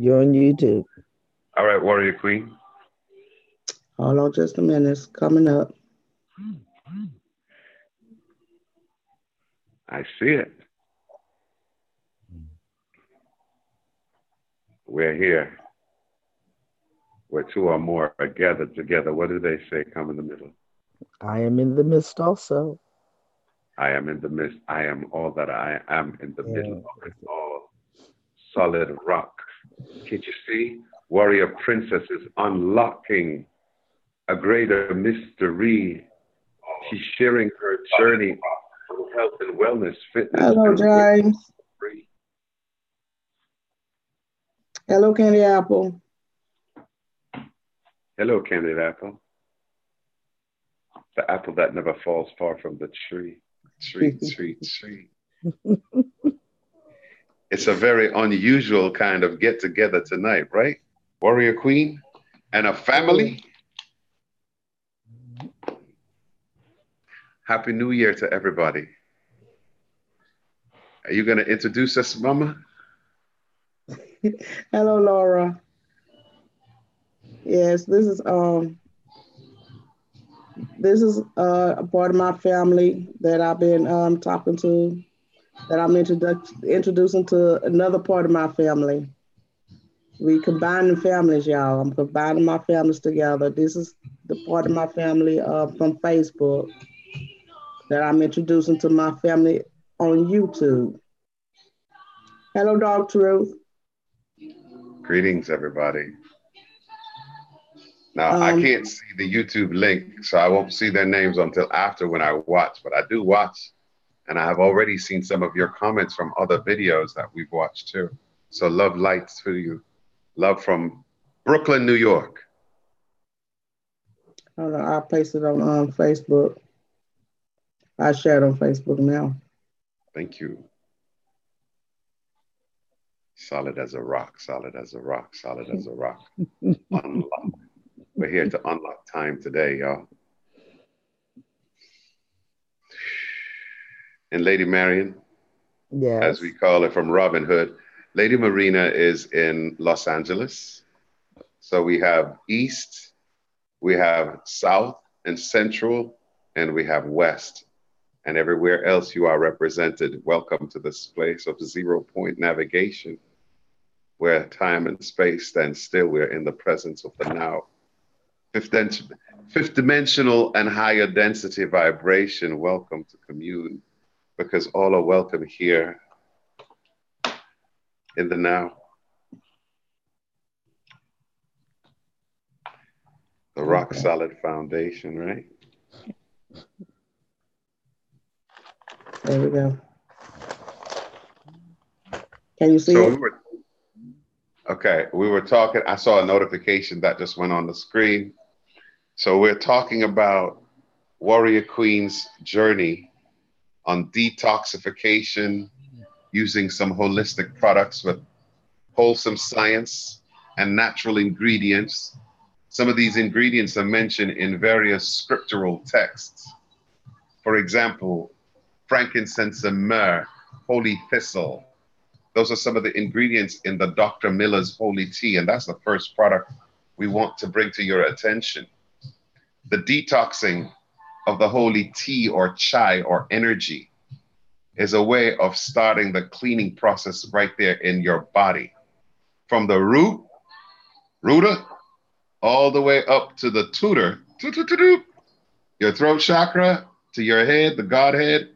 You're on YouTube. All right, Warrior Queen. Hold on just a minute. It's coming up. I see it. We're here. Where two or more are gathered together. What do they say? Come in the middle. I am in the midst also. I am in the midst. I am all that I am in the middle Yeah. of it all. Solid rock. Can't you see? Warrior Princess is unlocking a greater mystery. She's sharing her journey of health and wellness, fitness, Hello, and weight James. free. Hello, Candy Apple. Hello, Candy Apple. The apple that never falls far from the tree. Tree, tree, tree. It's a very unusual kind of get together tonight, right? Warrior Queen and a family. Happy New Year to everybody. Are you going to introduce us, Mama? Hello, Laura. Yes, this is a part of my family that I've been talking to, that I'm introducing to another part of my family. We combining families, y'all. I'm combining my families together. This is the part of my family from Facebook that I'm introducing to my family on YouTube. Hello, Dog Truth. Greetings, everybody. Now, I Um, can't see the YouTube link, so I won't see their names until after when I watch, but I do watch. And I have already seen some of your comments from other videos that we've watched too. So love lights to you. Love from Brooklyn, New York. Hold on, I'll paste it on Facebook. I share it on Facebook now. Thank you. Solid as a rock, solid as a rock, solid as a rock. Unlock. We're here to unlock time today, y'all. And Lady Marion, as we Yes. call it from Robin Hood, Lady Marina is in Los Angeles. So we have East, we have South and Central, and we have West. And everywhere else you are represented. Welcome to this place of 0 point navigation, where time and space stand still. We're in the presence of the now. Fifth dimensional and higher density vibration. Welcome to commune, because all are welcome here in the now. The rock Okay. solid foundation, right? There we go. Can you see So it? we were talking. I saw a notification that just went on the screen. So we're talking about Warrior Queen's journey on detoxification using some holistic products with wholesome science and natural ingredients. Some of these ingredients are mentioned in various scriptural texts. For example, frankincense and myrrh, holy thistle. Those are some of the ingredients in the Dr. Miller's holy tea, and that's the first product we want to bring to your attention. The detoxing of the holy tea or chai or energy is a way of starting the cleaning process right there in your body. From the rooter, all the way up to the tutor, your throat chakra, to your head, the Godhead.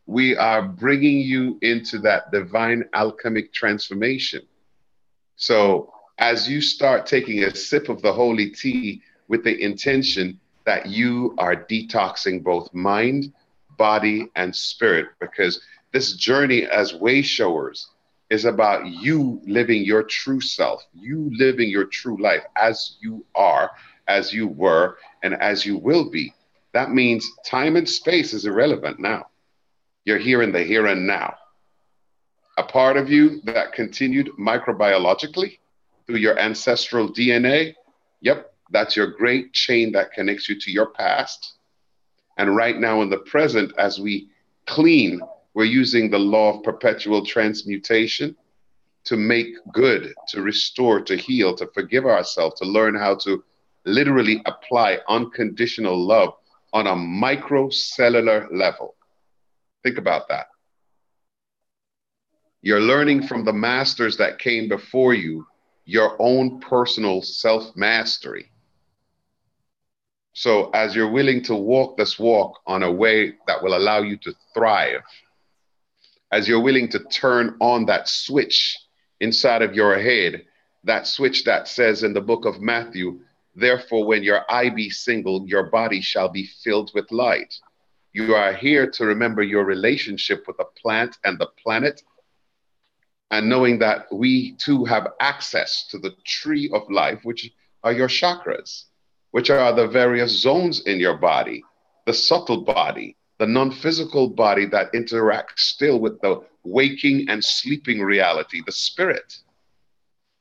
We are bringing you into that divine alchemic transformation. So as you start taking a sip of the holy tea with the intention that you are detoxing both mind, body, and spirit, because this journey as way showers is about you living your true self, you living your true life as you are, as you were, and as you will be. That means time and space is irrelevant now. You're here in the here and now. A part of you that continued microbiologically through your ancestral DNA, yep, that's your great chain that connects you to your past. And right now in the present, as we clean, we're using the law of perpetual transmutation. to make good, to restore, to heal, to forgive ourselves, to learn how to literally apply unconditional love on a microcellular level. Think about that. You're learning from the masters that came before you, your own personal self-mastery. So as you're willing to walk this walk on a way that will allow you to thrive, as you're willing to turn on that switch inside of your head, that switch that says in the book of Matthew, therefore, when your eye be single, your body shall be filled with light. You are here to remember your relationship with the plant and the planet, and knowing that we too have access to the tree of life, which are your chakras, which are the various zones in your body, the subtle body, the non-physical body that interacts still with the waking and sleeping reality, the spirit.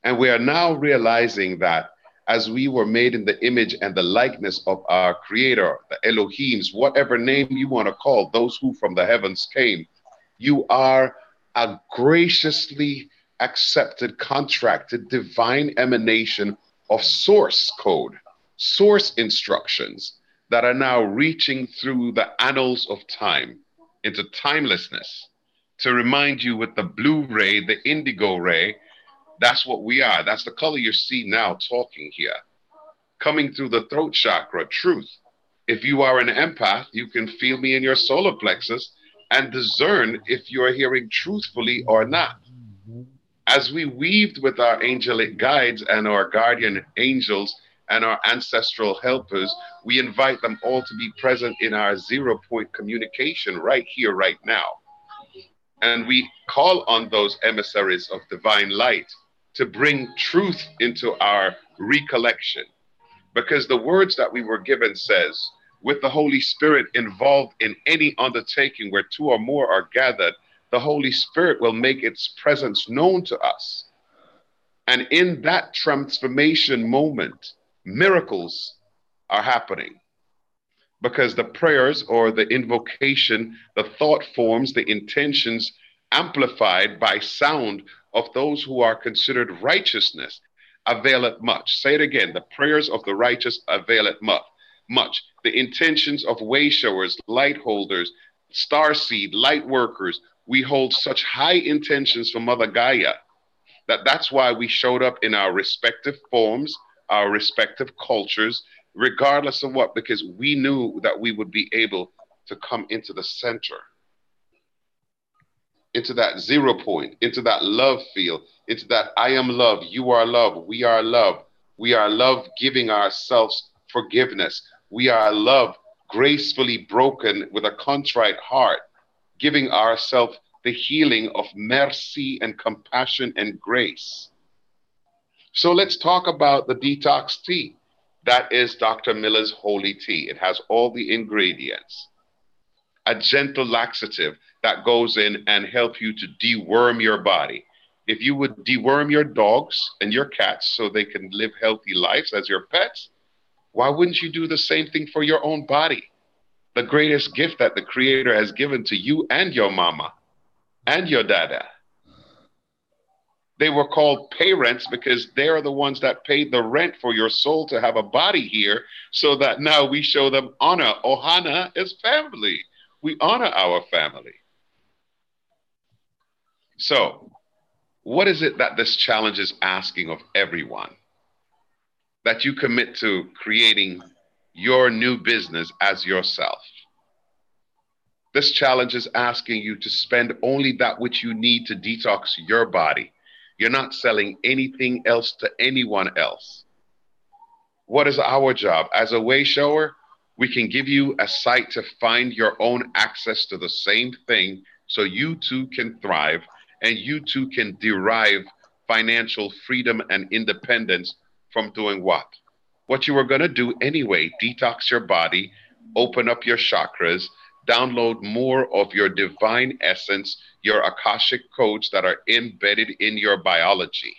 And we are now realizing that as we were made in the image and the likeness of our creator, the Elohims, whatever name you want to call those who from the heavens came, you are a graciously accepted, contracted, divine emanation of source code, source instructions that are now reaching through the annals of time into timelessness to remind you with the blue ray, the indigo ray, that's what we are. That's the color you see now talking here. Coming through the throat chakra, truth. If you are an empath, you can feel me in your solar plexus and discern if you are hearing truthfully or not. As we weaved with our angelic guides and our guardian angels and our ancestral helpers, we invite them all to be present in our 0-point communication right here, right now. And we call on those emissaries of divine light to bring truth into our recollection. Because the words that we were given says, with the Holy Spirit involved in any undertaking where two or more are gathered, the Holy Spirit will make its presence known to us. And in that transformation moment, miracles are happening. Because the prayers or the invocation, the thought forms, the intentions amplified by sound of those who are considered righteousness availeth much. Say it again. The prayers of the righteous availeth much. The intentions of way showers, light holders, star seed, light workers, we hold such high intentions for Mother Gaia that's why we showed up in our respective forms, our respective cultures, regardless of what, because we knew that we would be able to come into the center, into that 0 point, into that love field, into that I am love, you are love, we are love. We are love giving ourselves forgiveness. We are love gracefully broken with a contrite heart, giving ourselves the healing of mercy and compassion and grace. So let's talk about the detox tea. That is Dr. Miller's holy tea. It has all the ingredients. A gentle laxative that goes in and help you to deworm your body. If you would deworm your dogs and your cats so they can live healthy lives as your pets, why wouldn't you do the same thing for your own body? The greatest gift that the Creator has given to you and your mama and your dada. They were called parents because they're the ones that paid the rent for your soul to have a body here, so that now we show them honor. Ohana is family. We honor our family. So, what is it that this challenge is asking of everyone? That you commit to creating your new business as yourself. This challenge is asking you to spend only that which you need to detox your body. You're not selling anything else to anyone else. What is our job? As a way shower, we can give you a site to find your own access to the same thing so you too can thrive and you too can derive financial freedom and independence from doing what? What you were going to do anyway, detox your body, open up your chakras, download more of your divine essence, your Akashic codes that are embedded in your biology.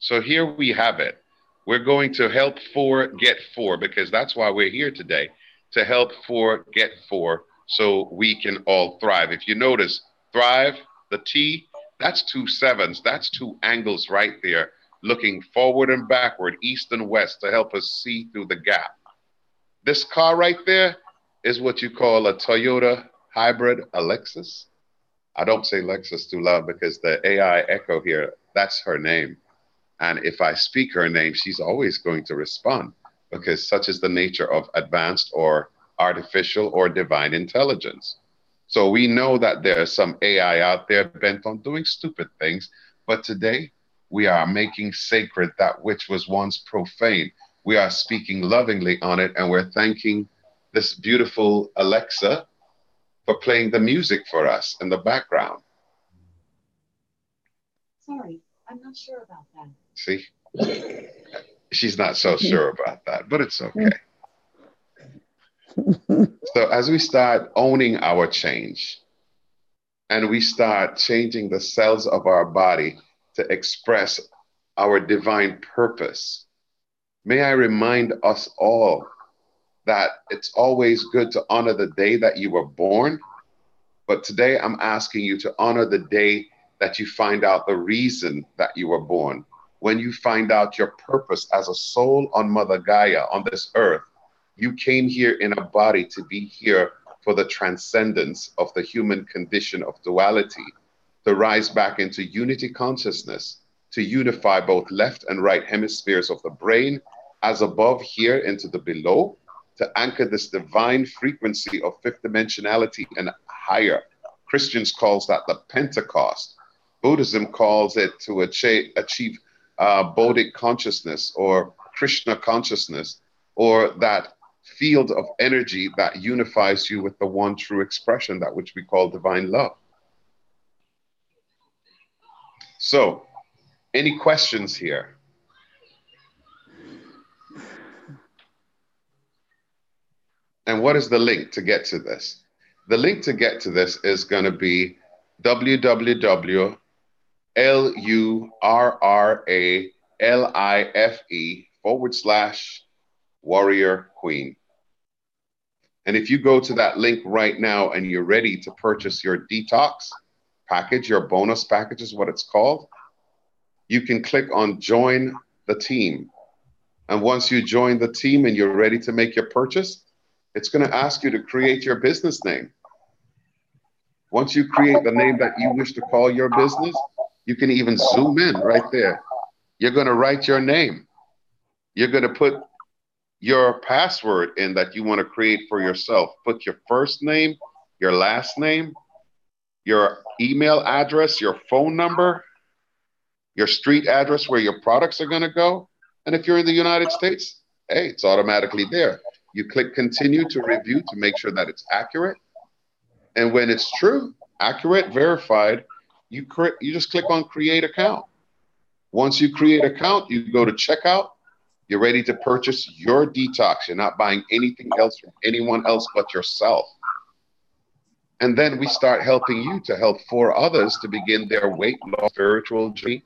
So here we have it. We're going to help 4 get 4, because that's why we're here today, to help 4 get 4 so we can all thrive. If you notice, thrive, the T, That's two sevens. That's two angles right there, looking forward and backward, east and west, to help us see through the gap. This car right there is what you call a Toyota hybrid Alexis. I don't say Lexus too loud because the AI echo here, that's her name. And if I speak her name, she's always going to respond because such is the nature of advanced or artificial or divine intelligence. So we know that there is some AI out there bent on doing stupid things, but today we are making sacred that which was once profane. We are speaking lovingly on it, and we're thanking this beautiful Alexa for playing the music for us in the background. Sorry, I'm not sure about that. See? She's not so sure about that, but it's okay. So as we start owning our change and we start changing the cells of our body to express our divine purpose, may I remind us all that it's always good to honor the day that you were born. But today I'm asking you to honor the day that you find out the reason that you were born. When you find out your purpose as a soul on Mother Gaia on this earth, you came here in a body to be here for the transcendence of the human condition of duality, to rise back into unity consciousness, to unify both left and right hemispheres of the brain, as above here into the below, to anchor this divine frequency of fifth dimensionality and higher. Christians calls that the Pentecost. Buddhism calls it to achieve Bodic consciousness or Krishna consciousness, or that field of energy that unifies you with the one true expression, that which we call divine love. So, any questions here? And what is the link to get to this? The link to get to this is going to be www.LURRALIFE/Warrior Queen. And if you go to that link right now and you're ready to purchase your detox package, your bonus package is what it's called, you can click on join the team. And once you join the team and you're ready to make your purchase, it's going to ask you to create your business name. Once you create the name that you wish to call your business, you can even zoom in right there. You're going to write your name. You're going to put your password in that you want to create for yourself. Put your first name, your last name, your email address, your phone number, your street address where your products are going to go. And if you're in the United States, hey, it's automatically there. You click continue to review to make sure that it's accurate. And when it's true, accurate, verified, you just click on create account. Once you create account, you go to checkout. You're ready to purchase your detox. You're not buying anything else from anyone else but yourself. And then we start helping you to help 4 others to begin their weight loss spiritual journey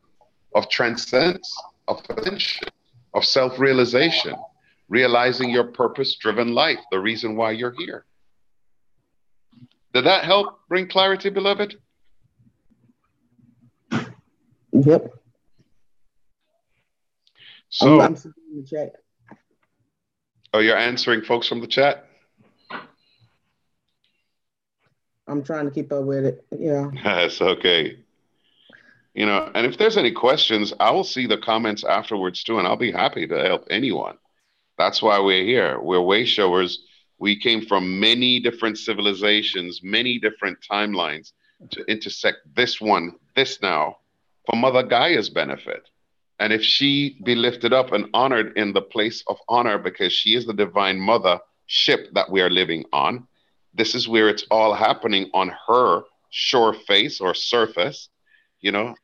of transcendence, of ascension, of self-realization, realizing your purpose-driven life, the reason why you're here. Did that help bring clarity, beloved? Yep. So, I'm sitting in the chat. Oh, you're answering folks from the chat? I'm trying to keep up with it. Yeah. That's okay. You know, and if there's any questions, I will see the comments afterwards too, and I'll be happy to help anyone. That's why we're here. We're way showers. We came from many different civilizations, many different timelines to intersect this one, this now, for Mother Gaia's benefit. And if she be lifted up and honored in the place of honor, because she is the divine mother ship that we are living on, this is where it's all happening on her shore face or surface. You know,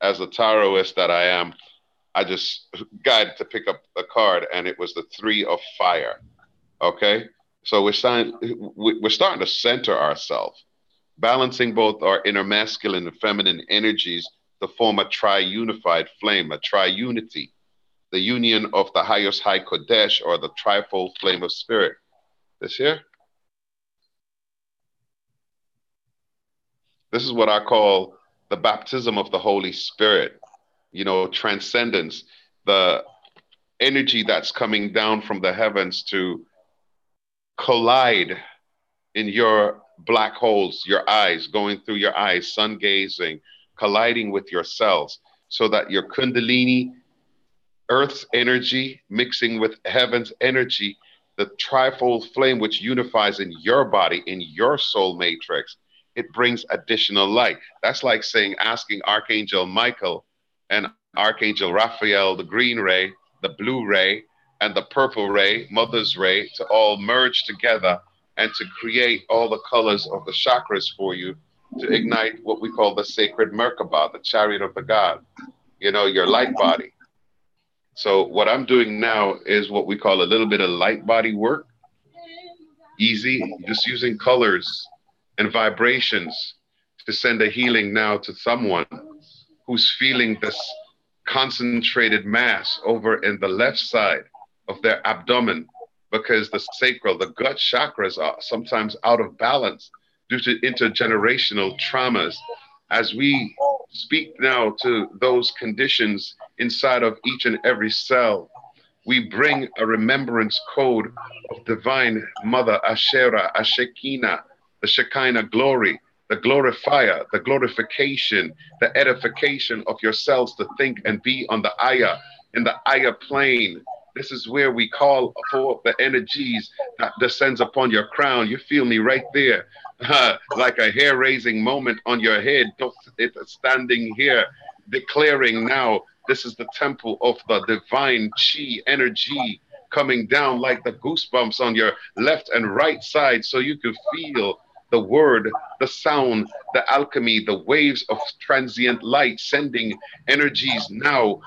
as a tarotist that I am, I just got to pick up a card and it was the 3 of fire. Okay. So we're starting to center ourselves, balancing both our inner masculine and feminine energies to form a tri-unified flame, a tri-unity, the union of the highest high Kodesh, or the trifold flame of spirit. This here? This is what I call the baptism of the Holy Spirit, you know, transcendence, the energy that's coming down from the heavens to collide in your black holes, your eyes, going through your eyes, sun gazing, colliding with your cells, so that your Kundalini, Earth's energy, mixing with heaven's energy, the trifold flame which unifies in your body, in your soul matrix, it brings additional light. That's like saying, asking Archangel Michael and Archangel Raphael, the green ray, the blue ray, and the purple ray, mother's ray, to all merge together and to create all the colors of the chakras for you to ignite what we call the sacred Merkaba, the chariot of the God, you know, your light body. So what I'm doing now is what we call a little bit of light body work. Easy, just using colors and vibrations to send a healing now to someone who's feeling this concentrated mass over in the left side of their abdomen, because the sacral, the gut chakras are sometimes out of balance due to intergenerational traumas. As we speak now to those conditions inside of each and every cell, we bring a remembrance code of divine mother Asherah, Ashekina, the Shekinah glory, the glorifier, the glorification, the edification of your cells to think and be on the Aya, in the Aya plane. This is where we call for the energies that descends upon your crown. You feel me right there, like a hair-raising moment on your head. It's standing here, declaring now, this is the temple of the divine chi energy coming down like the goosebumps on your left and right side, so you can feel the word, the sound, the alchemy, the waves of transient light sending energies now,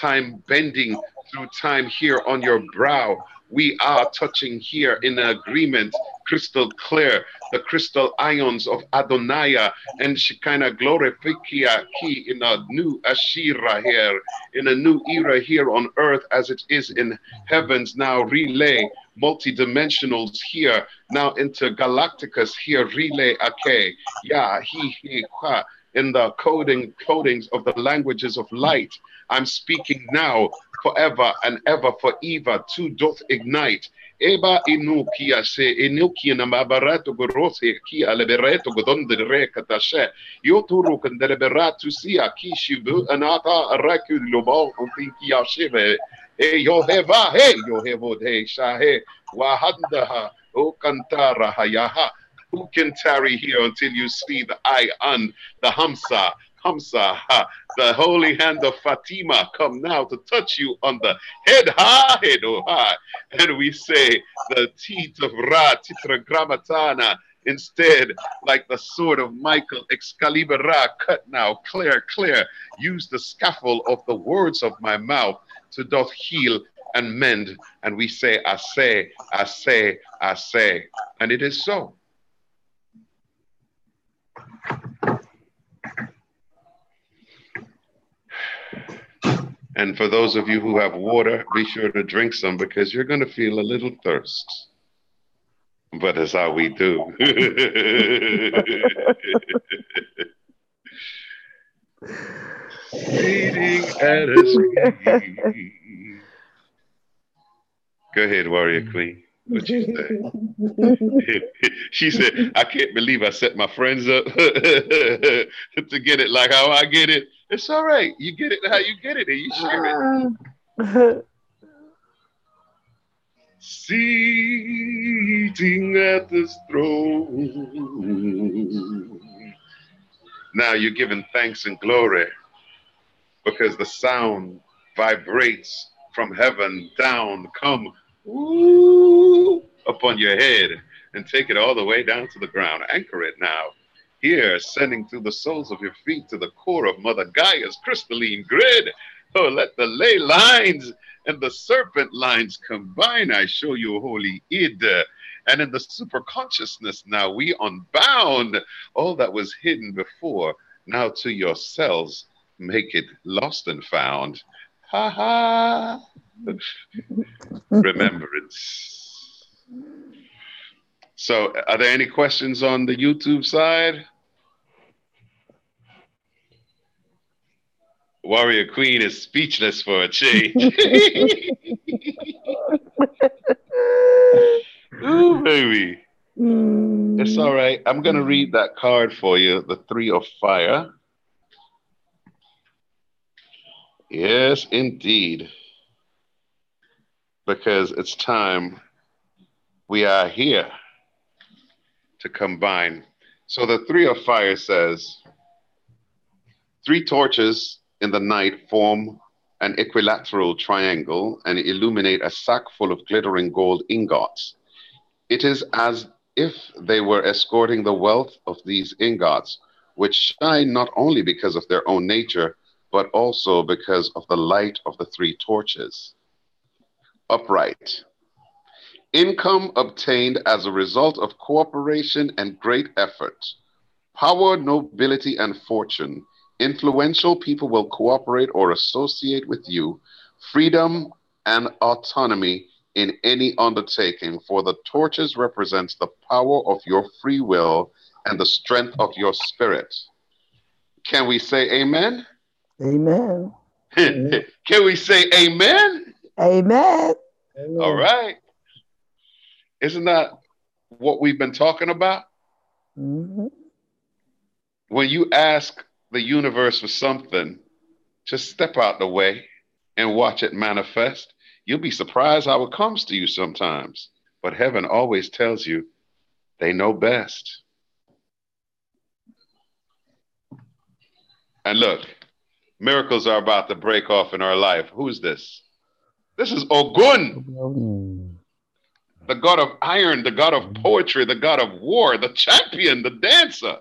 time bending through time here on your brow. We are touching here in agreement, crystal clear, the crystal ions of Adonaiah and Shekinah glorificia key in a new Ashira here, in a new era here on earth as it is in heavens now, relay multidimensionals here, now intergalacticus here, relay ake, ya, he, ha, in the codings of the languages of light. I'm speaking now, forever and ever, for Eva, too doth ignite. Eba inukia se inukia na mabarato gorose kia lebereto godonde rekatashe. Yoturu kandeleberato sia kishibu anata araku lobo untinkia shive. E yoheva, hey, yohevo de shahe, wahandaha, o kantara hayaha. Who can tarry here until you see the eye on the Hamsa, Hamsa, ha, the holy hand of Fatima come now to touch you on the head, ha, head, oh, ha. And we say the teeth of Ra, Titragramatana, instead, like the sword of Michael, Excalibur Ra, cut now, clear, clear. Use the scaffold of the words of my mouth to doth heal and mend. And we say, I say, I say, I say. And it is so. And for those of you who have water, be sure to drink some, because you're going to feel a little thirst. But that's how we do. Sitting at a screen. Go ahead, Warrior Queen. What you say? She said, I can't believe I set my friends up to get it like how I get it. It's all right. You get it how you get it, and you share it. Sitting at this throne. Now you're giving thanks and glory, because the sound vibrates from heaven down, come ooh, upon your head, and take it all the way down to the ground. Anchor it now. Here, sending through the soles of your feet to the core of Mother Gaia's crystalline grid. Oh, let the ley lines and the serpent lines combine. I show you holy id. And in the super consciousness now, we unbound all that was hidden before. Now to your cells, make it lost and found. Ha ha. Remembrance. So are there any questions on the YouTube side? Warrior Queen is speechless for a change. Ooh, baby. It's all right. I'm going to read that card for you, the Three of Fire. Yes, indeed. Because it's time we are here to combine. So the Three of Fire says, three torches in the night form an equilateral triangle and illuminate a sack full of glittering gold ingots. It is as if they were escorting the wealth of these ingots, which shine not only because of their own nature, but also because of the light of the three torches. Upright. Income obtained as a result of cooperation and great effort. Power, nobility, and fortune. Influential people will cooperate or associate with you. Freedom and autonomy in any undertaking, for the torches represents the power of your free will and the strength of your spirit. Can we say amen? Amen. Can we say amen? Amen. All right. Isn't that what we've been talking about? Mm-hmm. When you ask the universe for something, just step out the way and watch it manifest. You'll be surprised how it comes to you sometimes. But heaven always tells you they know best. And look, miracles are about to break off in our life. Who's this? This is Ogun, the god of iron, the god of poetry, the god of war, the champion, the dancer.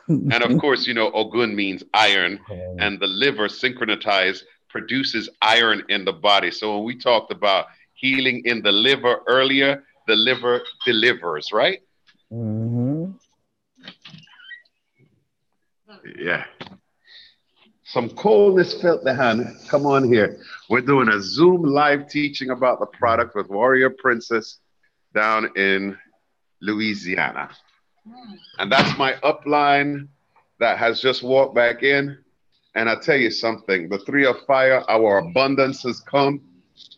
And of course, you know, Ogun means iron, and the liver synchronized produces iron in the body. So when we talked about healing in the liver earlier, the liver delivers, right? Mm-hmm. Yeah. Some coldness felt the hand. Come on here. We're doing a Zoom live teaching about the product with Warrior Princess down in Louisiana. And that's my upline that has just walked back in. And I tell you something, the Three of Fire, our abundance has come.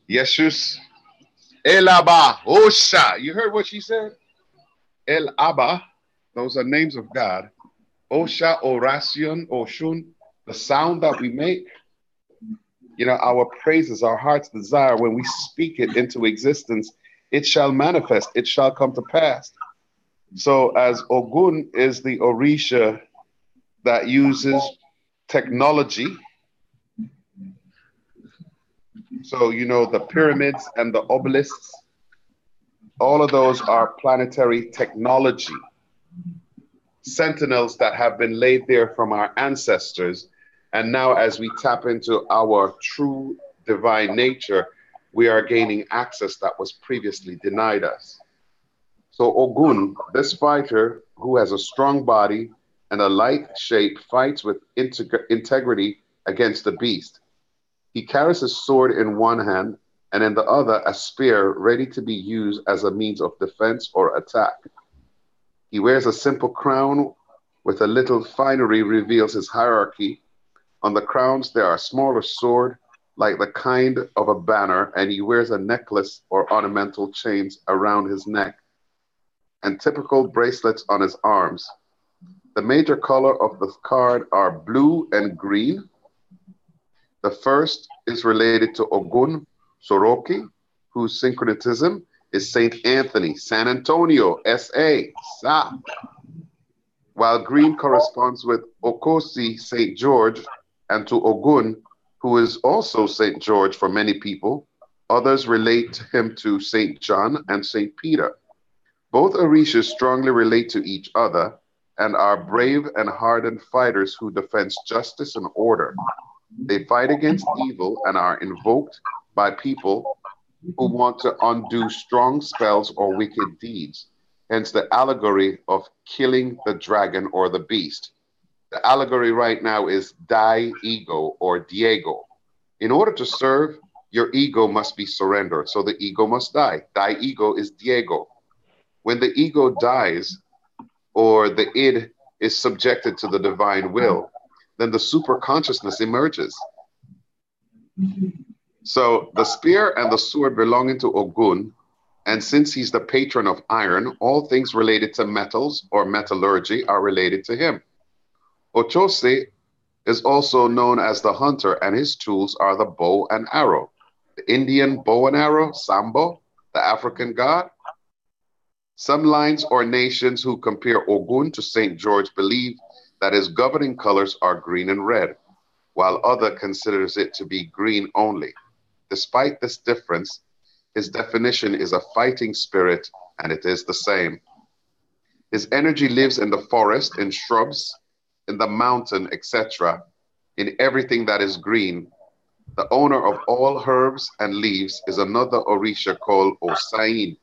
Yeshus, El Abba, Osha. You heard what she said? El Abba, those are names of God. Osha, Oracion, Oshun, the sound that we make. You know, our praises, our heart's desire, when we speak it into existence, it shall manifest, it shall come to pass. So as Ogun is the Orisha that uses technology, so, you know, the pyramids and the obelisks, all of those are planetary technology, sentinels that have been laid there from our ancestors. And now as we tap into our true divine nature, we are gaining access that was previously denied us. So Ogun, this fighter who has a strong body and a light shape, fights with integrity against the beast. He carries his sword in one hand and in the other a spear ready to be used as a means of defense or attack. He wears a simple crown with a little finery reveals his hierarchy. On the crowns there are smaller sword like the kind of a banner, and he wears a necklace or ornamental chains around his neck and typical bracelets on his arms. The major color of the card are blue and green. The first is related to Ogun Soroki, whose syncretism is Saint Anthony, San Antonio, S.A., Sa. While green corresponds with Okosi, Saint George, and to Ogun, who is also Saint George for many people. Others relate him to Saint John and Saint Peter. Both Orishas strongly relate to each other and are brave and hardened fighters who defend justice and order. They fight against evil and are invoked by people who want to undo strong spells or wicked deeds. Hence the allegory of killing the dragon or the beast. The allegory right now is die ego or Diego. In order to serve, your ego must be surrendered. So the ego must die. Die ego is Diego. When the ego dies or the id is subjected to the divine will, then the super consciousness emerges. So the spear and the sword belonging to Ogun, and since he's the patron of iron, all things related to metals or metallurgy are related to him. Ochose is also known as the hunter, and his tools are the bow and arrow. The Indian bow and arrow, Sambo, the African god. Some lines or nations who compare Ogun to St. George believe that his governing colors are green and red, while other considers it to be green only. Despite this difference, his definition is a fighting spirit, and it is the same. His energy lives in the forest, in shrubs, in the mountain, etc., in everything that is green. The owner of all herbs and leaves is another Orisha called Osain,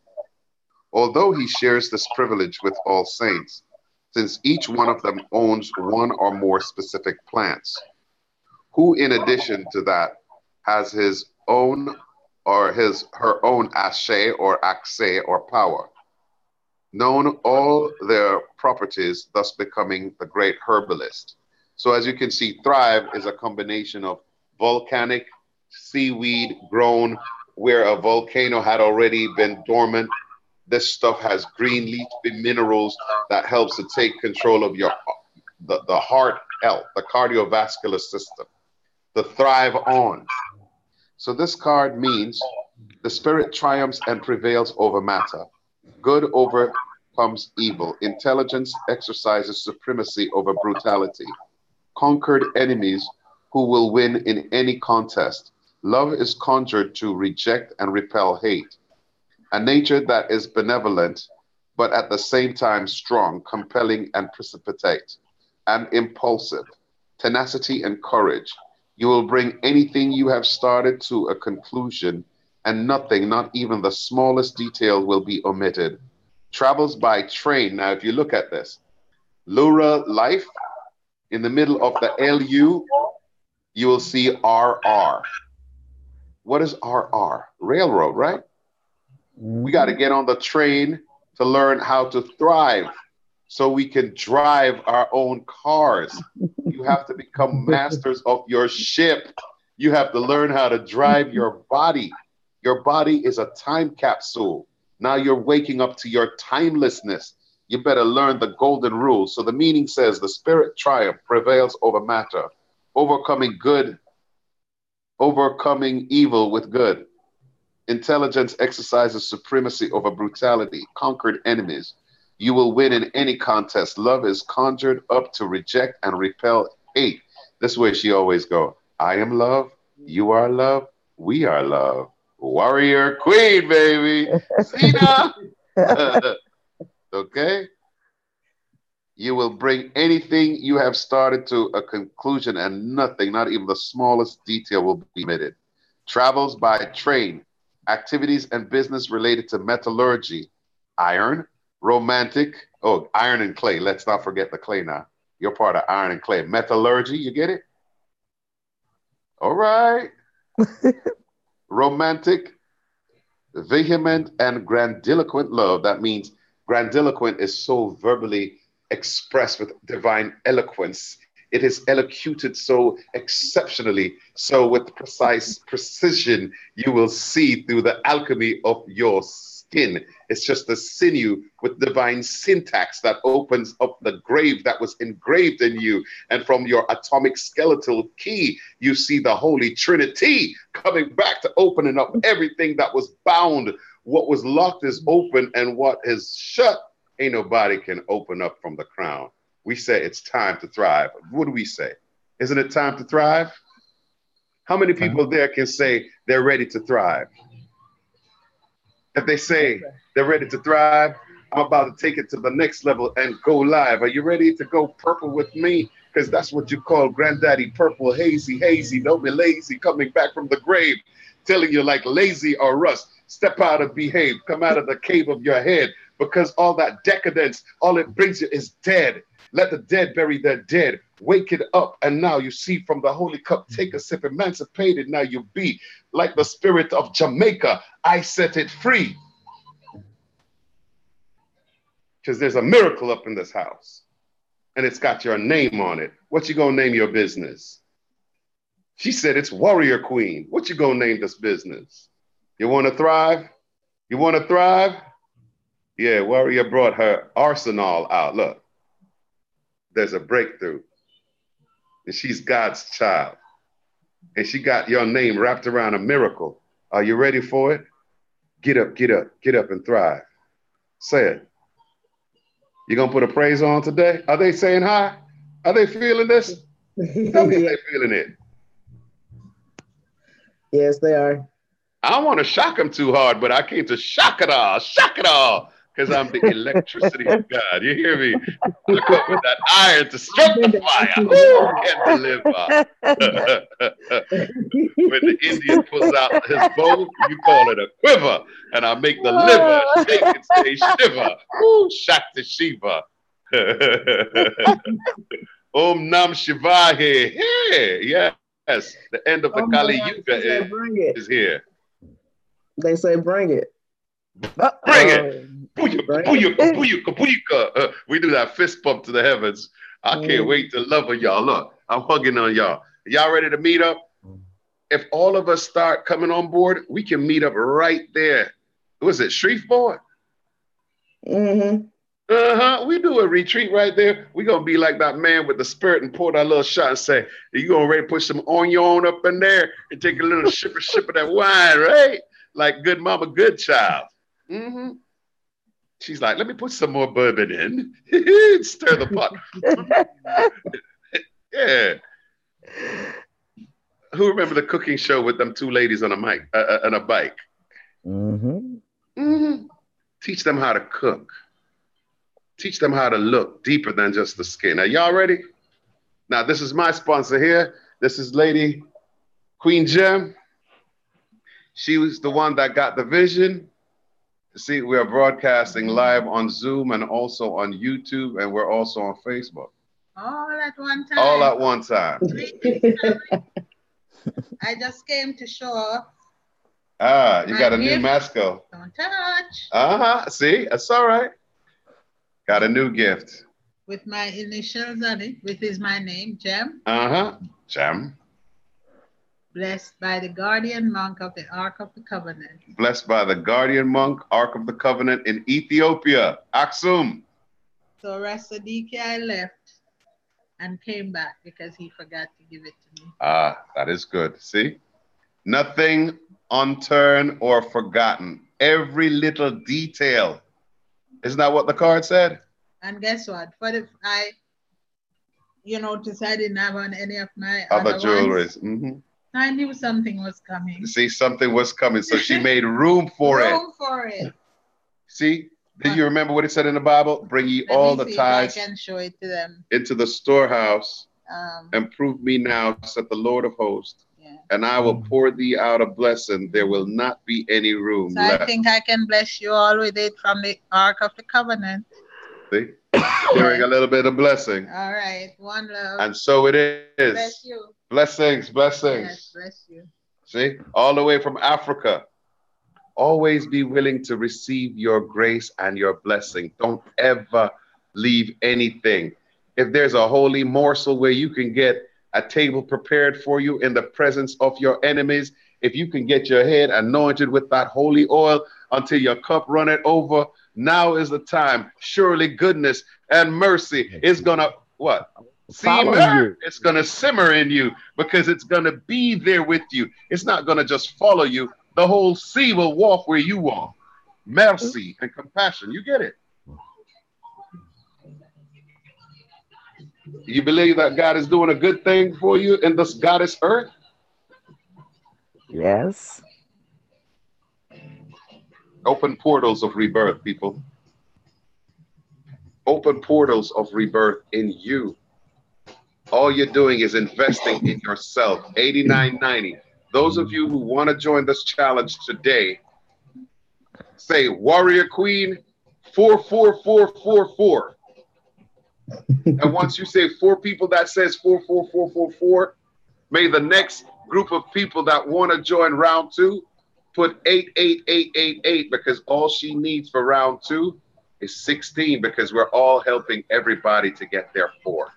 although he shares this privilege with all saints, since each one of them owns one or more specific plants, who in addition to that has his own or her own ashe or axe or power, known all their properties, thus becoming the great herbalist. So as you can see, Thrive is a combination of volcanic seaweed grown where a volcano had already been dormant. This stuff has green leafy minerals that helps to take control of your the heart health, the cardiovascular system, the Thrive on. So this card means the spirit triumphs and prevails over matter. Good overcomes evil. Intelligence exercises supremacy over brutality. Conquered enemies who will win in any contest. Love is conjured to reject and repel hate. A nature that is benevolent, but at the same time strong, compelling and precipitate, and impulsive. Tenacity and courage. You will bring anything you have started to a conclusion, and nothing, not even the smallest detail, will be omitted. Travels by train. Now, if you look at this, Lura Life, in the middle of the LU, you will see RR. What is RR? Railroad, right? We got to get on the train to learn how to thrive so we can drive our own cars. You have to become masters of your ship. You have to learn how to drive your body. Your body is a time capsule. Now you're waking up to your timelessness. You better learn the golden rule. So the meaning says the spirit triumph prevails over matter, overcoming evil with good. Intelligence exercises supremacy over brutality, conquered enemies. You will win in any contest. Love is conjured up to reject and repel hate. This is where she always go. I am love. You are love. We are love. Warrior queen, baby. Cena. Okay? You will bring anything you have started to a conclusion, and nothing, not even the smallest detail, will be omitted. Travels by train. Activities and business related to metallurgy, iron, romantic, iron and clay. Let's not forget the clay now. You're part of iron and clay. Metallurgy, you get it? All right. Romantic, vehement, and grandiloquent love. That means grandiloquent is so verbally expressed with divine eloquence. It is elocuted so exceptionally, so with precise precision, you will see through the alchemy of your skin. It's just a sinew with divine syntax that opens up the grave that was engraved in you. And from your atomic skeletal key, you see the Holy Trinity coming back to opening up everything that was bound. What was locked is open, and what is shut, ain't nobody can open up from the crown. We say it's time to thrive. What do we say? Isn't it time to thrive? How many people there can say they're ready to thrive? If they say they're ready to thrive, I'm about to take it to the next level and go live. Are you ready to go purple with me? Because that's what you call granddaddy purple, hazy, hazy. Don't be lazy, coming back from the grave, telling you like lazy or rust. Step out and behave. Come out of the cave of your head, because all that decadence, all it brings you is dead. Let the dead bury their dead. Wake it up, and now you see from the holy cup. Take a sip, emancipated. Now you be like the spirit of Jamaica. I set it free. Because there's a miracle up in this house. and it's got your name on it. What you gonna name your business? She said, it's Warrior Queen. What you gonna name this business? You wanna thrive? You wanna thrive? Yeah, Warrior brought her arsenal out. Look, there's a breakthrough. And she's God's child. And she got your name wrapped around a miracle. Are you ready for it? Get up, get up, get up and thrive. Say it. You gonna put a praise on today? Are they saying hi? Are they feeling this? Tell me if they're feeling it. Yes, they are. I don't want to shock them too hard, but I came to shock it all, because I'm the electricity of God. You hear me? I come with that iron to stroke the fire. Who can deliver? When the Indian pulls out his bow, you call it a quiver, and I make the liver shake and say shiver. Woo, Shakti Shiva. Om Nam Shivaya. Hey, yes, the end of the Kali Yuga is here. They say bring it. Bring it. We do that fist bump to the heavens. I can't wait to love on y'all. Look, I'm hugging on y'all. Y'all ready to meet up? If all of us start coming on board, we can meet up right there. Was it Shreveport? Mm-hmm. We do a retreat right there. We're going to be like that man with the spirit and pour that little shot and say, you going to ready to put some onion up in there and take a little sip of that wine, right? Like good mama, good child. Mm-hmm. She's like, let me put some more bourbon in. Stir the pot. Yeah. Who remember the cooking show with them two ladies on a mic, on a bike? Mm-hmm. Mm-hmm. Teach them how to cook. Teach them how to look deeper than just the skin. Are y'all ready? Now, this is my sponsor here. This is Lady Queen Gem. She was the one that got the vision. See, we are broadcasting live on Zoom and also on YouTube, and we're also on Facebook. All at one time. All at one time. I just came to show off. Ah, you got a new masco. Don't touch. Uh-huh. See, that's all right. Got a new gift. With my initials on it, which is my name, Gem. Uh-huh. Gem. Blessed by the guardian monk of the Ark of the Covenant. Blessed by the guardian monk, Ark of the Covenant in Ethiopia, Aksum. So Rasadiki, I left and came back because he forgot to give it to me. Ah, that is good. See? Nothing unturned or forgotten. Every little detail. Isn't that what the card said? And guess what? You notice I didn't have on any of my other jewelries. Mm-hmm. I knew something was coming. See, something was coming. So she made room for it. Room for it. See? Did you remember what it said in the Bible? Bring ye all the tithes. I can show it to them. Into the storehouse. And prove me now, said the Lord of hosts. Yeah. And I will pour thee out a blessing. There will not be any room left. I think I can bless you all with it from the Ark of the Covenant. See? Sharing a little bit of blessing. All right. One love. And so it is. Bless you. Blessings, blessings. Yes, bless you. See? All the way from Africa. Always be willing to receive your grace and your blessing. Don't ever leave anything. If there's a holy morsel where you can get a table prepared for you in the presence of your enemies, if you can get your head anointed with that holy oil until your cup runneth over, now is the time. Surely goodness and mercy is gonna what? Simmer. It's gonna simmer in you because it's gonna be there with you. It's not gonna just follow you. The whole sea will walk where you walk. Mercy and compassion. You get it? You believe that God is doing a good thing for you in this goddess earth? Yes. Open portals of rebirth, people. Open portals of rebirth in you. All you're doing is investing in yourself. $89.90. Those of you who want to join this challenge today, say Warrior Queen 44444. And once you say 4 people, that says 44444, may the next group of people that want to join round 2 put 88888 because all she needs for round 2 is 16 because we're all helping everybody to get their 4.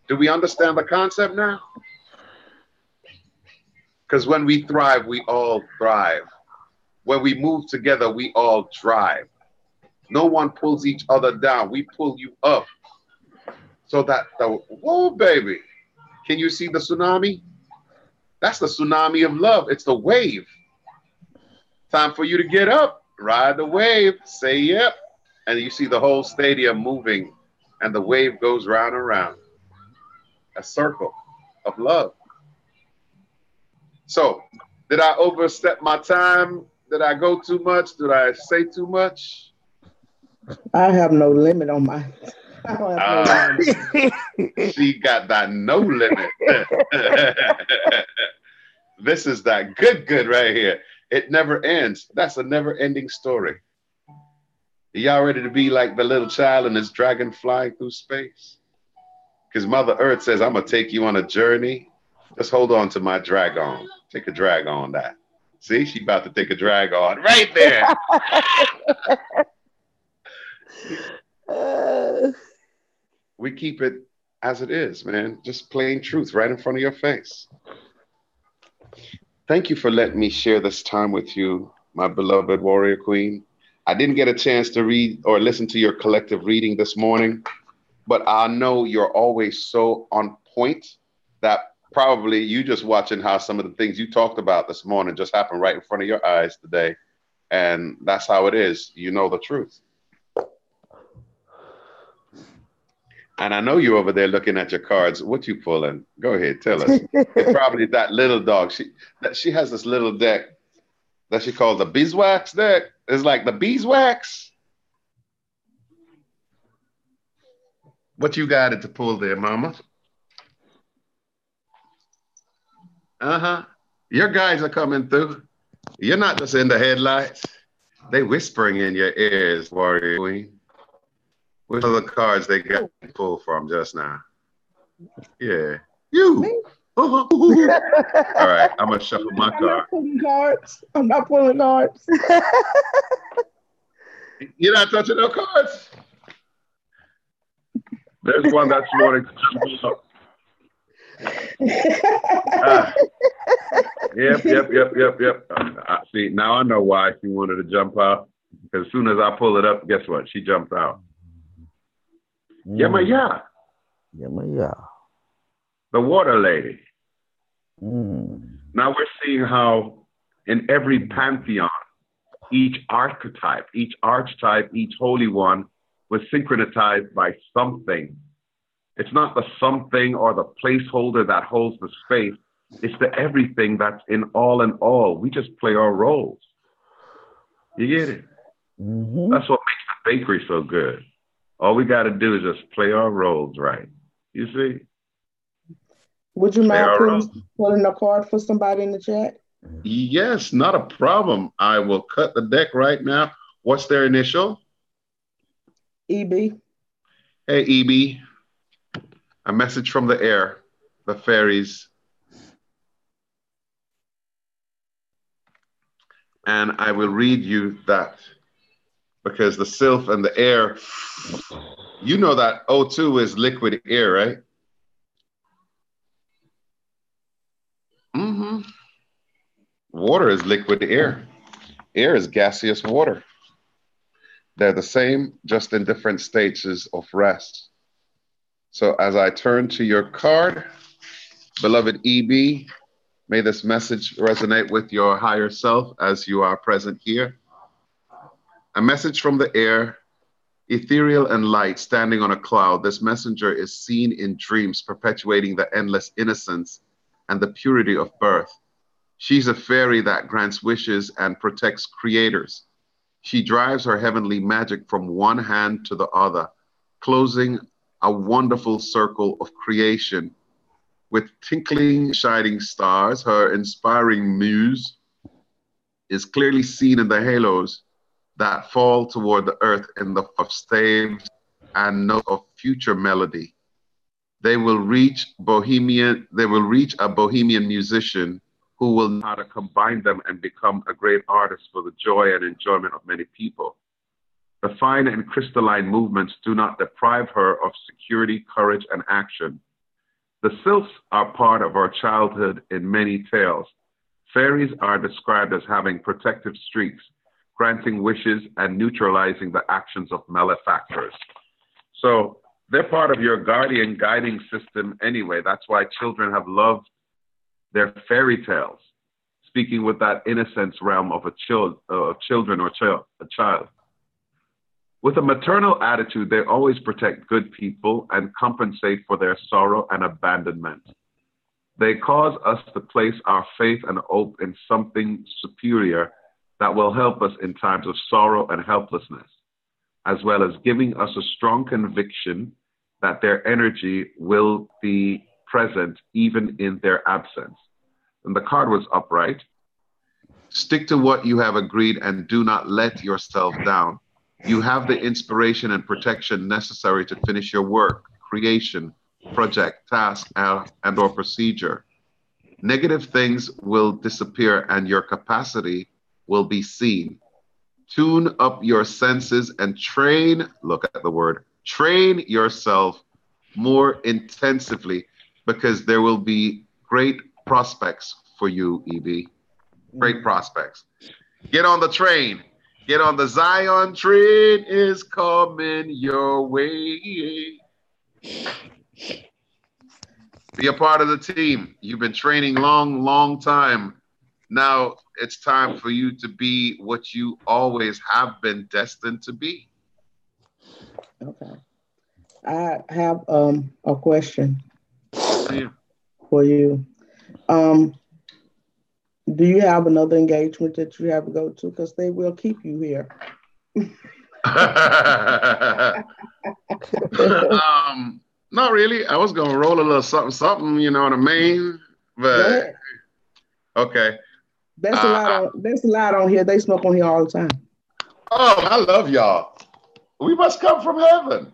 Do we understand the concept now? Because when we thrive, we all thrive. When we move together, we all drive. No one pulls each other down. We pull you up so that whoa, baby. Can you see the tsunami? That's the tsunami of love. It's the wave. Time for you to get up, ride the wave, say yep. And you see the whole stadium moving and the wave goes round and round. A circle of love. So, did I overstep my time? Did I go too much? Did I say too much? I have no limit on my. I don't have no limit. She got that no limit. This is that good right here. It never ends. That's a never ending story. Y'all ready to be like the little child and this dragon flying through space? Because Mother Earth says, I'm going to take you on a journey. Just hold on to my dragon. Take a drag on that. See, she about to take a drag on right there. We keep it as it is, man. Just plain truth right in front of your face. Thank you for letting me share this time with you, my beloved warrior queen. I didn't get a chance to read or listen to your collective reading this morning, but I know you're always so on point that probably you just watching how some of the things you talked about this morning just happened right in front of your eyes today. And that's how it is. You know the truth. And I know you're over there looking at your cards. What you pulling? Go ahead, tell us. It's probably that little dog. She has this little deck that she calls the beeswax deck. It's like the beeswax. What you got it to pull there, mama? Uh-huh. Your guys are coming through. You're not just in the headlights. They whispering in your ears, warrior queen. What are the cards they got to pull from just now? Yeah. You. All right, I'm going to shuffle my card. I'm not pulling cards. I'm not pulling cards. You're not touching no cards? There's one that's wanting to jump up. Yep. See, now I know why she wanted to jump out. Because as soon as I pull it up, guess what? She jumped out. Yemaya. Yemaya. The water lady. Mm. Now we're seeing how in every pantheon, each archetype, each holy one was synchronized by something. It's not the something or the placeholder that holds the space. It's the everything that's in all and all. We just play our roles. You get it? Mm-hmm. That's what makes the bakery so good. All we got to do is just play our roles right. You see? Would you mind pulling a card for somebody in the chat? Yes, not a problem. I will cut the deck right now. What's their initial? EB. Hey, EB. A message from the air, the fairies. And I will read you that because the sylph and the air, you know that O2 is liquid air, right? Mm-hmm. Water is liquid air. Air is gaseous water. They're the same, just in different stages of rest. So as I turn to your card, beloved EB, may this message resonate with your higher self as you are present here. A message from the air, ethereal and light, standing on a cloud. This messenger is seen in dreams, perpetuating the endless innocence and the purity of birth. She's a fairy that grants wishes and protects creators. She drives her heavenly magic from one hand to the other, closing a wonderful circle of creation. With tinkling, shining stars, her inspiring muse is clearly seen in the halos that fall toward the earth in the of staves and note of future melody. They will reach a bohemian musician who will know how to combine them and become a great artist for the joy and enjoyment of many people. The fine and crystalline movements do not deprive her of security, courage, and action. The sylphs are part of our childhood in many tales. Fairies are described as having protective streaks, granting wishes and neutralizing the actions of malefactors. So they're part of your guardian guiding system anyway. That's why children have loved their fairy tales, speaking with that innocence realm of a child. With a maternal attitude, they always protect good people and compensate for their sorrow and abandonment. They cause us to place our faith and hope in something superior that will help us in times of sorrow and helplessness, as well as giving us a strong conviction that their energy will be present even in their absence. And the card was upright. Stick to what you have agreed and do not let yourself down. You have the inspiration and protection necessary to finish your work, creation, project, task, and or procedure. Negative things will disappear and your capacity will be seen. Tune up your senses and train, look at the word, train yourself more intensively because there will be great prospects for you, Evie. Great prospects. Get on the train. Get on the Zion train is coming your way. Be a part of the team. You've been training long time. Now it's time for you to be what you always have been destined to be. Okay. I have a question Yeah. for you. Do you have another engagement that you have to go to? Because they will keep you here. Not really. I was gonna roll a little something, you know what I mean? But okay. That's a lot on here. They smoke on here all the time. Oh, I love y'all. We must come from heaven.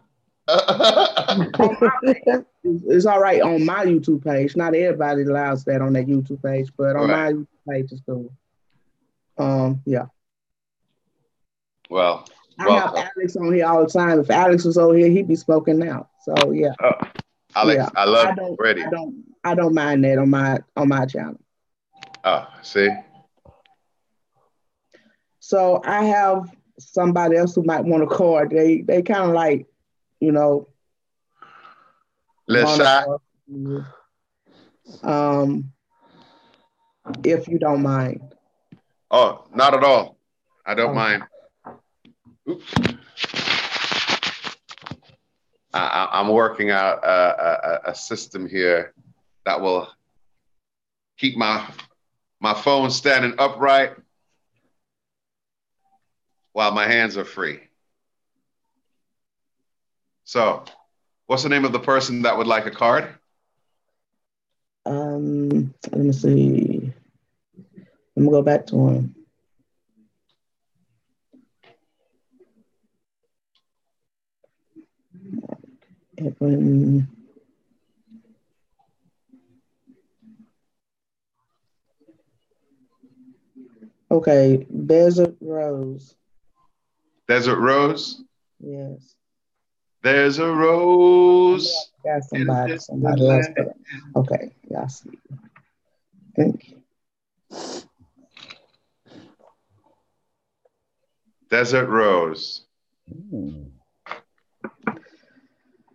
It's all right on my YouTube page. Not everybody allows that on their YouTube page, but on my YouTube page it's cool. Yeah. Well, I have Alex on here all the time. If Alex was over here, he'd be smoking now. So yeah. Alex, yeah. I love ready. I don't mind that on my channel. Oh, see. So I have somebody else who might want a card. They kind of like, you know, let's shot. If you don't mind. Oh, not at all. I don't mind. Oops. I'm working out a system here that will keep my phone standing upright while my hands are free. So, what's the name of the person that would like a card? Let me see. Let me go back to him. Okay, Desert Rose. Desert Rose? Yes. There's a rose. Got somebody else. Okay, yeah, I see. Thank you. Desert Rose.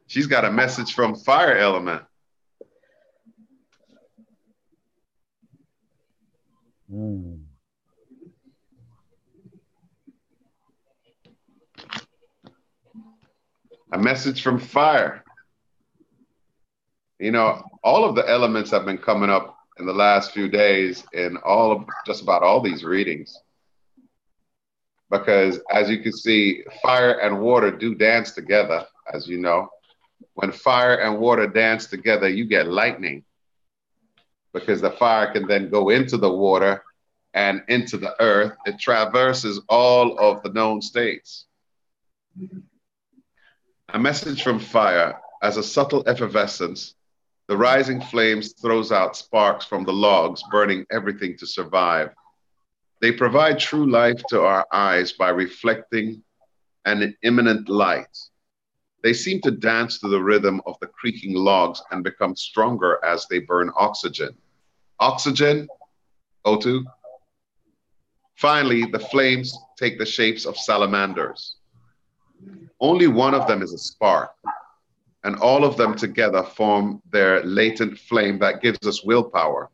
She's got a message from Fire Element. A message from fire. You know, all of the elements have been coming up in the last few days in just about all these readings. Because as you can see, fire and water do dance together, as you know. When fire and water dance together, you get lightning. Because the fire can then go into the water and into the earth. It traverses all of the known states. A message from fire. As a subtle effervescence, the rising flames throws out sparks from the logs, burning everything to survive. They provide true life to our eyes by reflecting and an imminent light. They seem to dance to the rhythm of the creaking logs and become stronger as they burn oxygen. Oxygen, O2. Finally, the flames take the shapes of salamanders. Only one of them is a spark, and all of them together form their latent flame that gives us willpower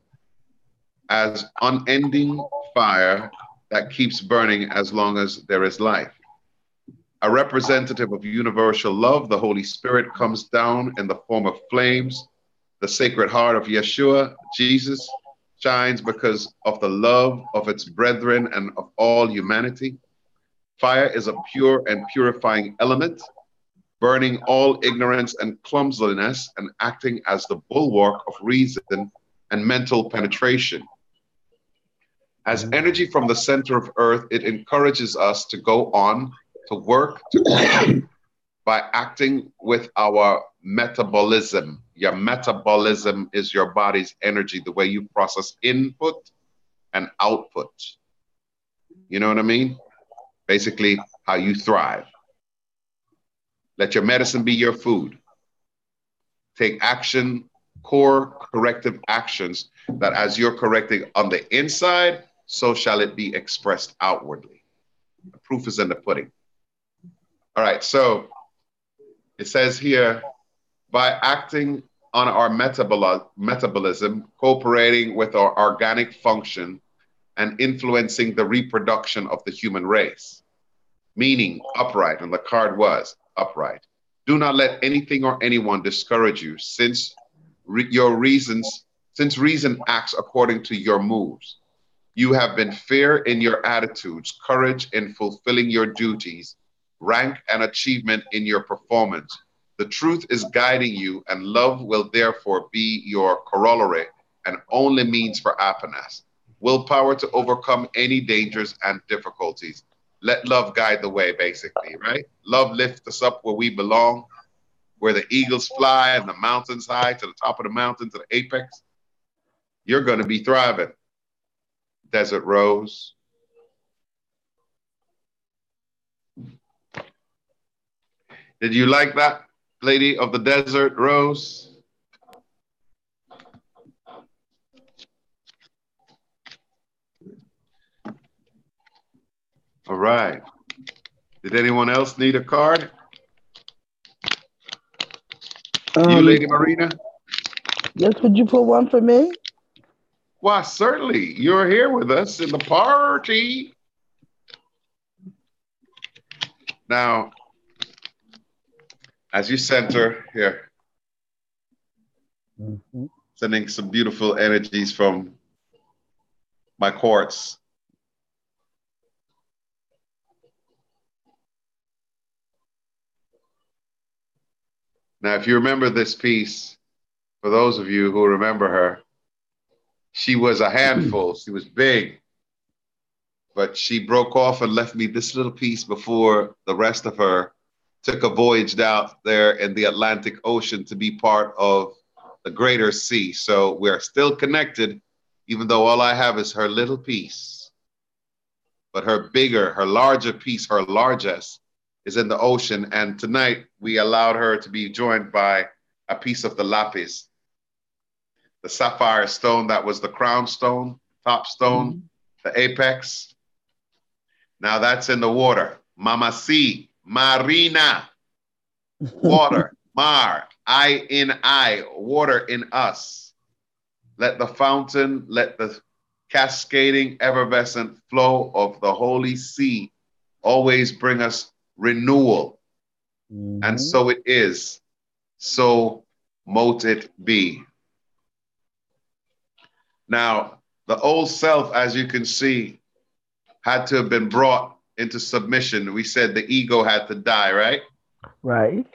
as unending fire that keeps burning as long as there is life. A representative of universal love, the Holy Spirit comes down in the form of flames. The Sacred Heart of Yeshua, Jesus, shines because of the love of its brethren and of all humanity. Fire is a pure and purifying element, burning all ignorance and clumsiness and acting as the bulwark of reason and mental penetration. As energy from the center of earth, it encourages us to go on, to work, to create by acting with our metabolism. Your metabolism is your body's energy, the way you process input and output. You know what I mean? Basically, how you thrive. Let your medicine be your food. Take action, core corrective actions that as you're correcting on the inside, so shall it be expressed outwardly. The proof is in the pudding. All right, so it says here, by acting on our metabolism, cooperating with our organic function, and influencing the reproduction of the human race. Meaning upright, and the card was upright. Do not let anything or anyone discourage you, since reason acts according to your moves. You have been fair in your attitudes, courage in fulfilling your duties, rank and achievement in your performance. The truth is guiding you, and love will therefore be your corollary and only means for happiness. Willpower to overcome any dangers and difficulties. Let love guide the way, basically, right? Love lifts us up where we belong, where the eagles fly and the mountains high, to the top of the mountain, to the apex. You're going to be thriving. Desert Rose. Did you like that, Lady of the Desert Rose? All right. Did anyone else need a card? You, Lady Marina? Yes, would you put one for me? Why, certainly. You're here with us in the party. Now, as you center here, sending some beautiful energies from my quartz. Now, if you remember this piece, for those of you who remember her, she was a handful. She was big, but she broke off and left me this little piece before the rest of her took a voyage out there in the Atlantic Ocean to be part of the greater sea. So we're still connected, even though all I have is her little piece. But her bigger, her larger piece, her largest, is in the ocean. And tonight we allowed her to be joined by a piece of the lapis, the sapphire stone that was the crown stone, top stone, the apex. Now that's in the water. Mama C, Marina, water, Mar, I in I, water in us. Let the fountain, let the cascading, effervescent flow of the holy sea always bring us renewal. And so it is, so mote it be. Now, the old self, as you can see, had to have been brought into submission. We said the ego had to die, right? Right.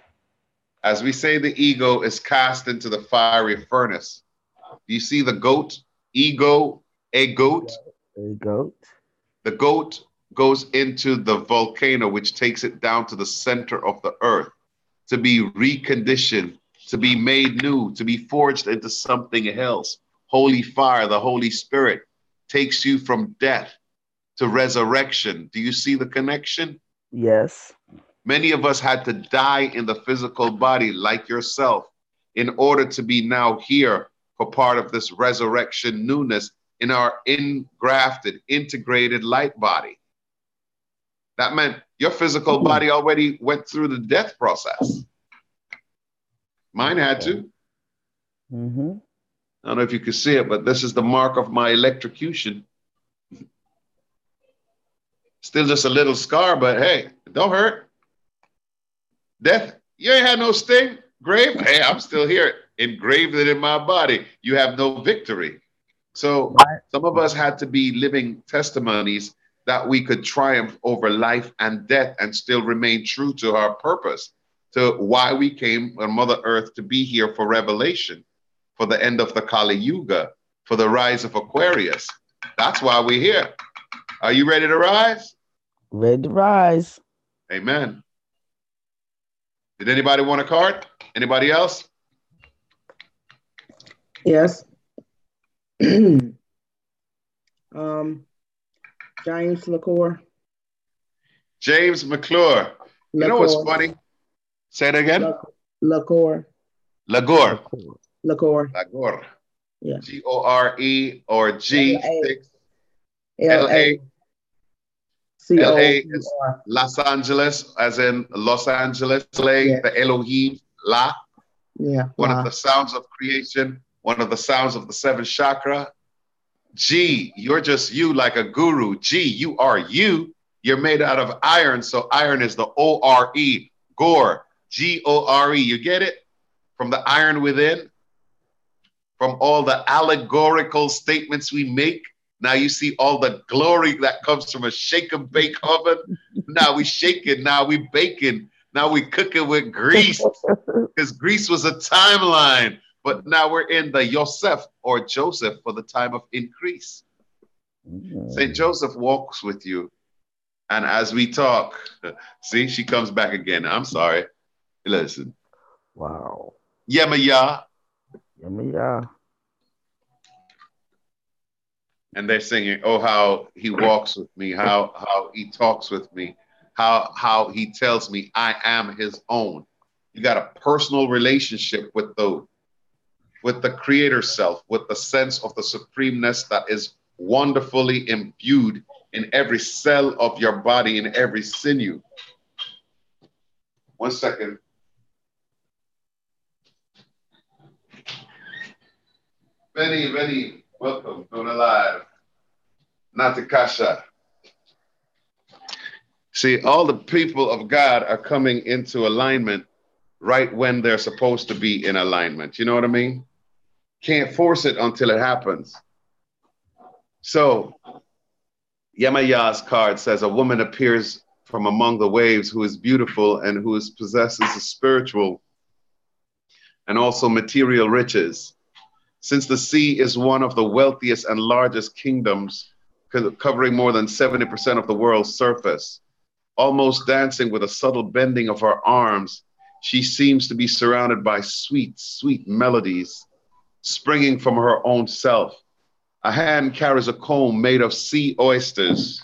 As we say, the ego is cast into the fiery furnace. Do you see the goat? Ego, a goat? A goat. The goat goes into the volcano, which takes it down to the center of the earth to be reconditioned, to be made new, to be forged into something else. Holy fire, the Holy Spirit, takes you from death to resurrection. Do you see the connection? Yes. Many of us had to die in the physical body like yourself in order to be now here for part of this resurrection newness in our engrafted, integrated light body. That meant your physical body already went through the death process. Mine had to. Mm-hmm. I don't know if you can see it, but this is the mark of my electrocution. Still just a little scar, but hey, it don't hurt. Death, you ain't had no sting. Grave, hey, I'm still here. Engraved it in my body. You have no victory. So some of us had to be living testimonies that we could triumph over life and death and still remain true to our purpose, to why we came on Mother Earth to be here for revelation, for the end of the Kali Yuga, for the rise of Aquarius. That's why we're here. Are you ready to rise? Ready to rise. Amen. Did anybody want a card? Anybody else? Yes. James LaCour. James McClure. You know what's funny? Say it again. LaCour. Lagore. LaCour. Lagore. Yeah. G-O-R-E or G6. L-A. L.A. is Los Angeles, as in Los Angeles, Yeah. the Elohim, La. Yeah. One of the sounds of creation, one of the sounds of the seventh chakra. G, you're just you like a guru. G, you are you. You're made out of iron, so iron is the O-R-E, Gore, G-O-R-E. You get it? From the iron within, from all the allegorical statements we make. Now you see all the glory that comes from a shake and bake oven. Now we shaking, now we baking, now we cooking with grease, because grease was a timeline. But now we're in the Yosef or Joseph for the time of increase. St. Joseph walks with you. And as we talk, see, she comes back again. I'm sorry. Listen. Wow. Yemaya. Yemaya. And they're singing, oh, how he walks with me, how he talks with me, how he tells me I am his own. You got a personal relationship with the creator self, with the sense of the supremeness that is wonderfully imbued in every cell of your body, in every sinew. 1 second. Benny, welcome, going alive. Natakasha. See, all the people of God are coming into alignment right when they're supposed to be in alignment. You know what I mean? Can't force it until it happens. So, Yemaya's card says a woman appears from among the waves who is beautiful and who possesses a spiritual and also material riches. Since the sea is one of the wealthiest and largest kingdoms, covering more than 70% of the world's surface, almost dancing with a subtle bending of her arms, she seems to be surrounded by sweet, sweet melodies springing from her own self. A hand carries a comb made of sea oysters.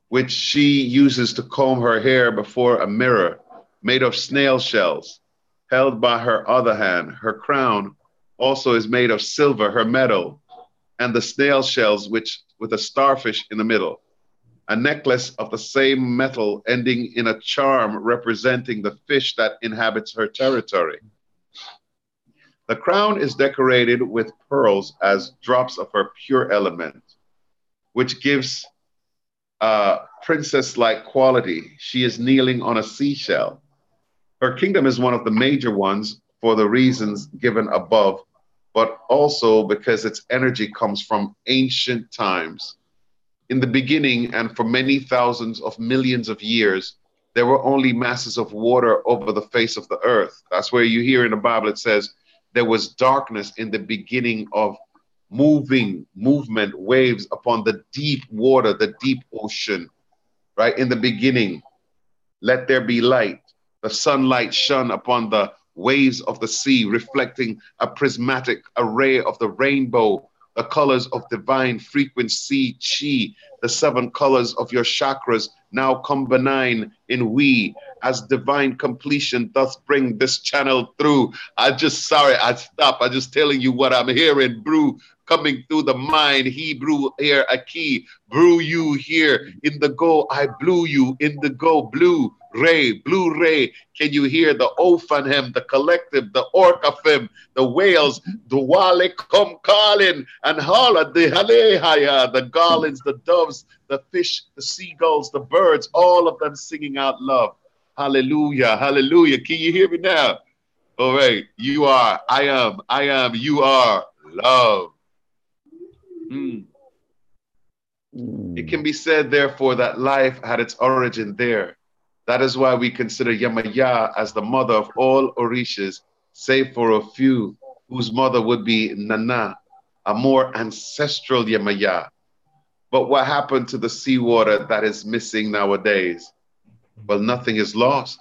Which she uses to comb her hair before a mirror, made of snail shells. Held by her other hand, her crown also is made of silver, her medal, and the snail shells with a starfish in the middle. A necklace of the same metal ending in a charm representing the fish that inhabits her territory. The crown is decorated with pearls as drops of her pure element, which gives a princess-like quality. She is kneeling on a seashell. Her kingdom is one of the major ones for the reasons given above, but also because its energy comes from ancient times. In the beginning, and for many thousands of millions of years, there were only masses of water over the face of the earth. That's where you hear in the Bible, it says, there was darkness in the beginning of movement, waves upon the deep water, the deep ocean, right? In the beginning, let there be light. The sunlight shone upon the waves of the sea, reflecting a prismatic array of the rainbow the colors of divine frequency, chi, the 7 colors of your chakras now combine in we, as divine completion doth bring this channel through. I just telling you what I'm hearing, brew, coming through the mind, Hebrew here a key, brew you here, in the go, I blew you, in the go, blue ray, can you hear the oath on him, the collective, the orc of him, the whales, the wale come calling, and holla, the halehaya, the garlands, the doves, the fish, the seagulls, the birds, all of them singing out love. Hallelujah, hallelujah. Can you hear me now? All right, you are, I am, you are love. It can be said, therefore, that life had its origin there. That is why we consider Yemaya as the mother of all Orishas, save for a few whose mother would be Nana, a more ancestral Yemaya. But what happened to the seawater that is missing nowadays? Well, nothing is lost.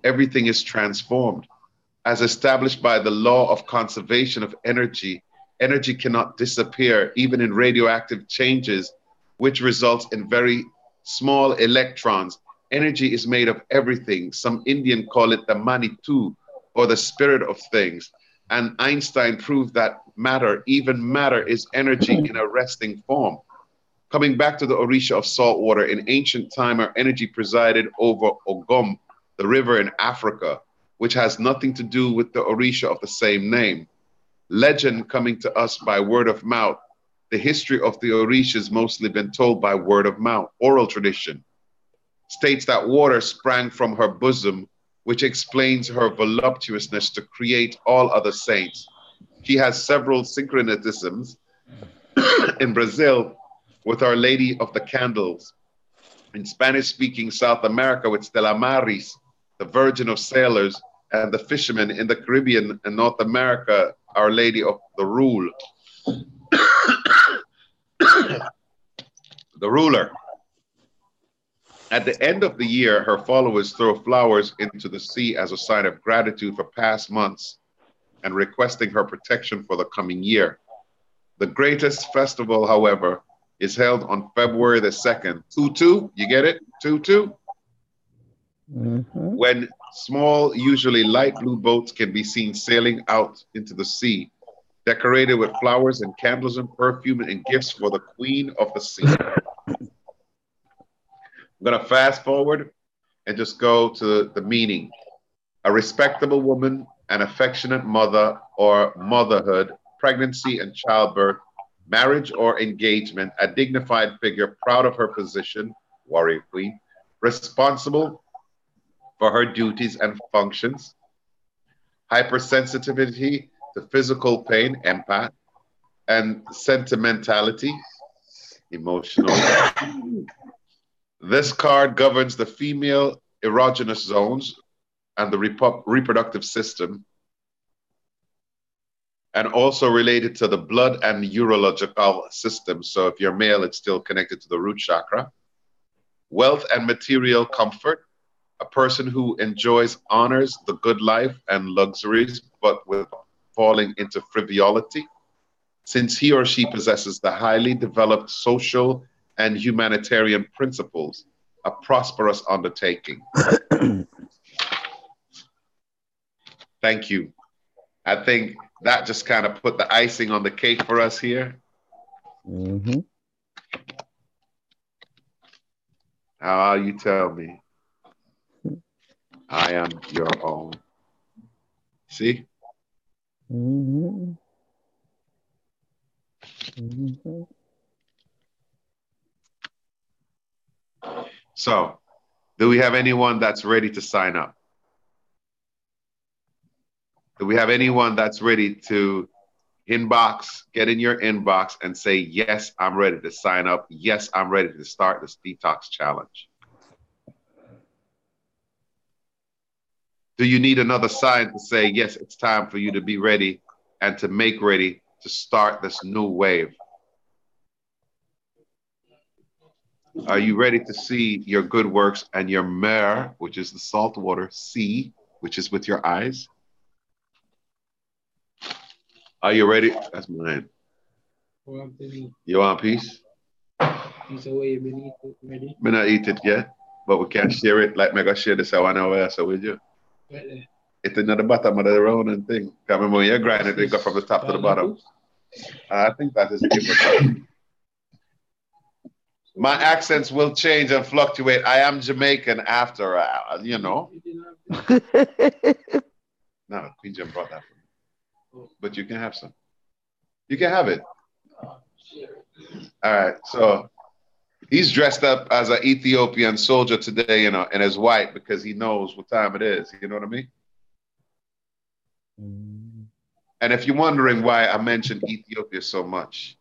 Everything is transformed. As established by the law of conservation of energy, energy cannot disappear, even in radioactive changes, which results in very small electrons. Energy is made of everything. Some Indian call it the Manitou, or the spirit of things. And Einstein proved that matter, even matter, is energy in a resting form. Coming back to the Orisha of salt water, in ancient time, our energy presided over Ogum, the river in Africa, which has nothing to do with the Orisha of the same name. Legend coming to us by word of mouth. The history of the Orisha has mostly been told by word of mouth. Oral tradition states that water sprang from her bosom, which explains her voluptuousness to create all other saints. She has several syncretisms in Brazil with Our Lady of the Candles. In Spanish-speaking South America with Stella Maris, the Virgin of Sailors, and the fishermen in the Caribbean and North America, Our Lady of the Rule. The ruler. At the end of the year, her followers throw flowers into the sea as a sign of gratitude for past months and requesting her protection for the coming year. The greatest festival, however, is held on February the 2nd. 2-2, you get it? 2-2? When small, usually light blue boats can be seen sailing out into the sea, decorated with flowers and candles and perfume and gifts for the queen of the sea. I'm going to fast forward and just go to the meaning. A respectable woman, an affectionate mother or motherhood, pregnancy and childbirth, marriage or engagement, a dignified figure, proud of her position, warrior queen, responsible for her duties and functions, hypersensitivity to physical pain, empath, and sentimentality, emotional. This card governs the female erogenous zones and the reproductive system, and also related to the blood and urological system. So if you're male, it's still connected to the root chakra. Wealth and material comfort, a person who enjoys, honors the good life and luxuries, but without falling into frivolity, since he or she possesses the highly developed social and humanitarian principles, a prosperous undertaking. Thank you. I think that just kind of put the icing on the cake for us here. How you tell me? I am your own. See? So, do we have anyone that's ready to sign up? Do we have anyone that's ready to inbox, get in your inbox and say, yes, I'm ready to sign up. Yes, I'm ready to start this detox challenge. Do you need another sign to say, yes, it's time for you to be ready and to make ready to start this new wave? Are you ready to see your good works and your mer, which is the salt water, see, which is with your eyes? Are you ready? That's mine. You want peace? Me not eat it yet, but we can share it. Like me go share this 1 hour so with you. It's in the bottom of the round and thing. Because remember when you grind it, it go from the top to the bottom. I think that is it. My accents will change and fluctuate. I am Jamaican after, you know. No, Queen Jam brought that for me. But you can have some. You can have it. All right, so he's dressed up as an Ethiopian soldier today, you know, and is white because he knows what time it is. You know what I mean? And if you're wondering why I mentioned Ethiopia so much,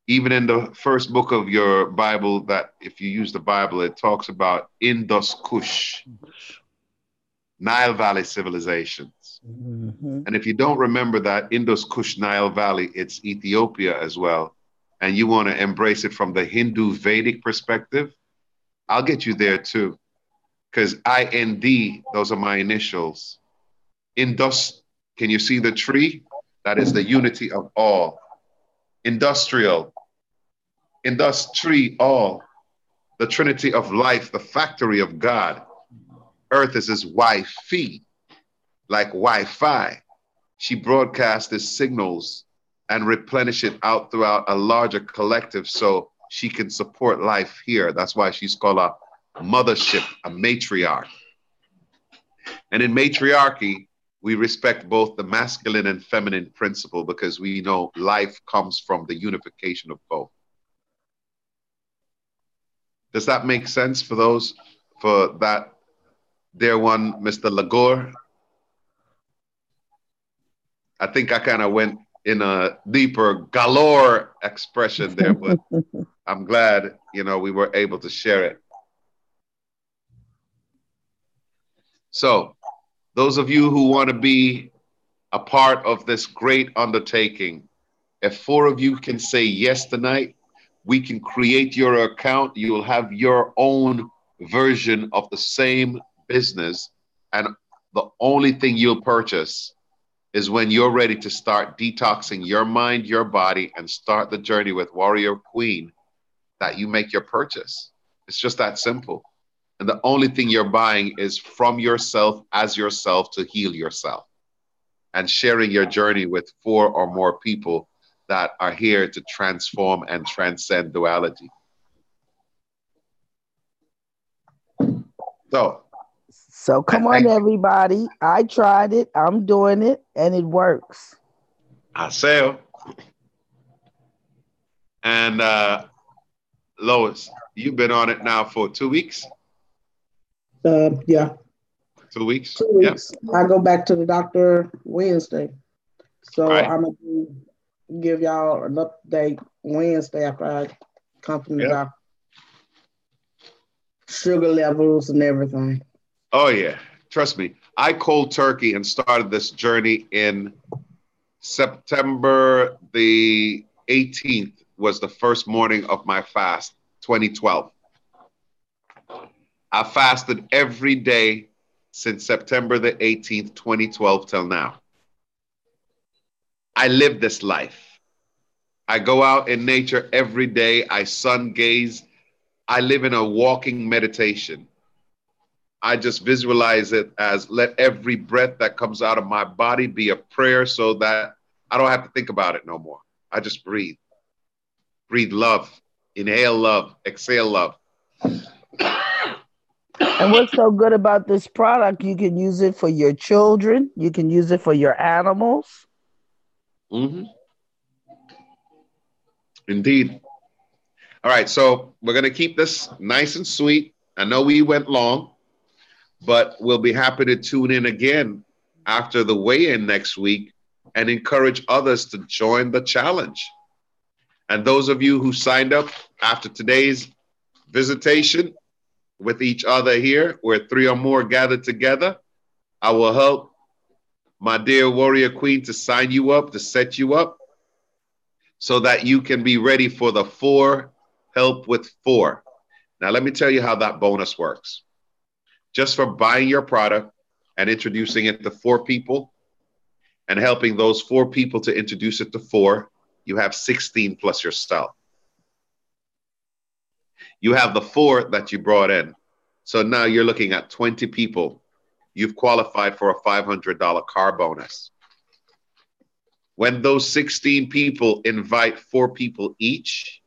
even in the first book of your Bible, that if you use the Bible, it talks about Indus Kush, Nile Valley civilizations. And if you don't remember that Indus Kush Nile Valley, it's Ethiopia as well. And you want to embrace it from the Hindu Vedic perspective, I'll get you there too. Because IND, those are my initials. Indus, can you see the tree? That is the unity of all. Industrial, industry, all. The Trinity of life, the factory of God. Earth is his Wi-Fi, like Wi-Fi. She broadcasts his signals and replenish it out throughout a larger collective so she can support life here. That's why she's called a mothership, a matriarch. And in matriarchy, we respect both the masculine and feminine principle because we know life comes from the unification of both. Does that make sense for those, for that dear one, Mr. Lagore? I think I kind of went in a deeper galore expression there, but I'm glad, you know, we were able to share it. So those of you who want to be a part of this great undertaking, if 4 of you can say yes tonight, we can create your account. You'll have your own version of the same business. And the only thing you'll purchase is when you're ready to start detoxing your mind, your body, and start the journey with Warrior Queen, that you make your purchase. It's just that simple. And the only thing you're buying is from yourself as yourself to heal yourself, and sharing your journey with 4 or more people that are here to transform and transcend duality. So come on, everybody. I tried it. I'm doing it, and it works. I say. And Lois, you've been on it now for 2 weeks? Yeah. 2 weeks? 2 weeks. Yep. I go back to the doctor Wednesday. So I'm going to give y'all an update Wednesday after I come from the doctor. Sugar levels and everything. Oh, yeah. Trust me. I cold turkey and started this journey in September the 18th was the first morning of my fast, 2012. I fasted every day since September the 18th, 2012 till now. I live this life. I go out in nature every day. I sun gaze. I live in a walking meditation. I just visualize it as let every breath that comes out of my body be a prayer so that I don't have to think about it no more. I just breathe. Breathe love. Inhale love. Exhale love. And what's so good about this product, you can use it for your children. You can use it for your animals. Mm-hmm. Indeed. All right, so we're going to keep this nice and sweet. I know we went long, but we'll be happy to tune in again after the weigh-in next week and encourage others to join the challenge. And those of you who signed up after today's visitation with each other here, where 3 or more gathered together, I will help my dear Warrior Queen to sign you up, to set you up, so that you can be ready for the 4 help with 4. Now, let me tell you how that bonus works. Just for buying your product and introducing it to 4 people and helping those 4 people to introduce it to 4, you have 16 plus yourself. You have the 4 that you brought in. So now you're looking at 20 people. You've qualified for a $500 car bonus. When those 16 people invite 4 people each,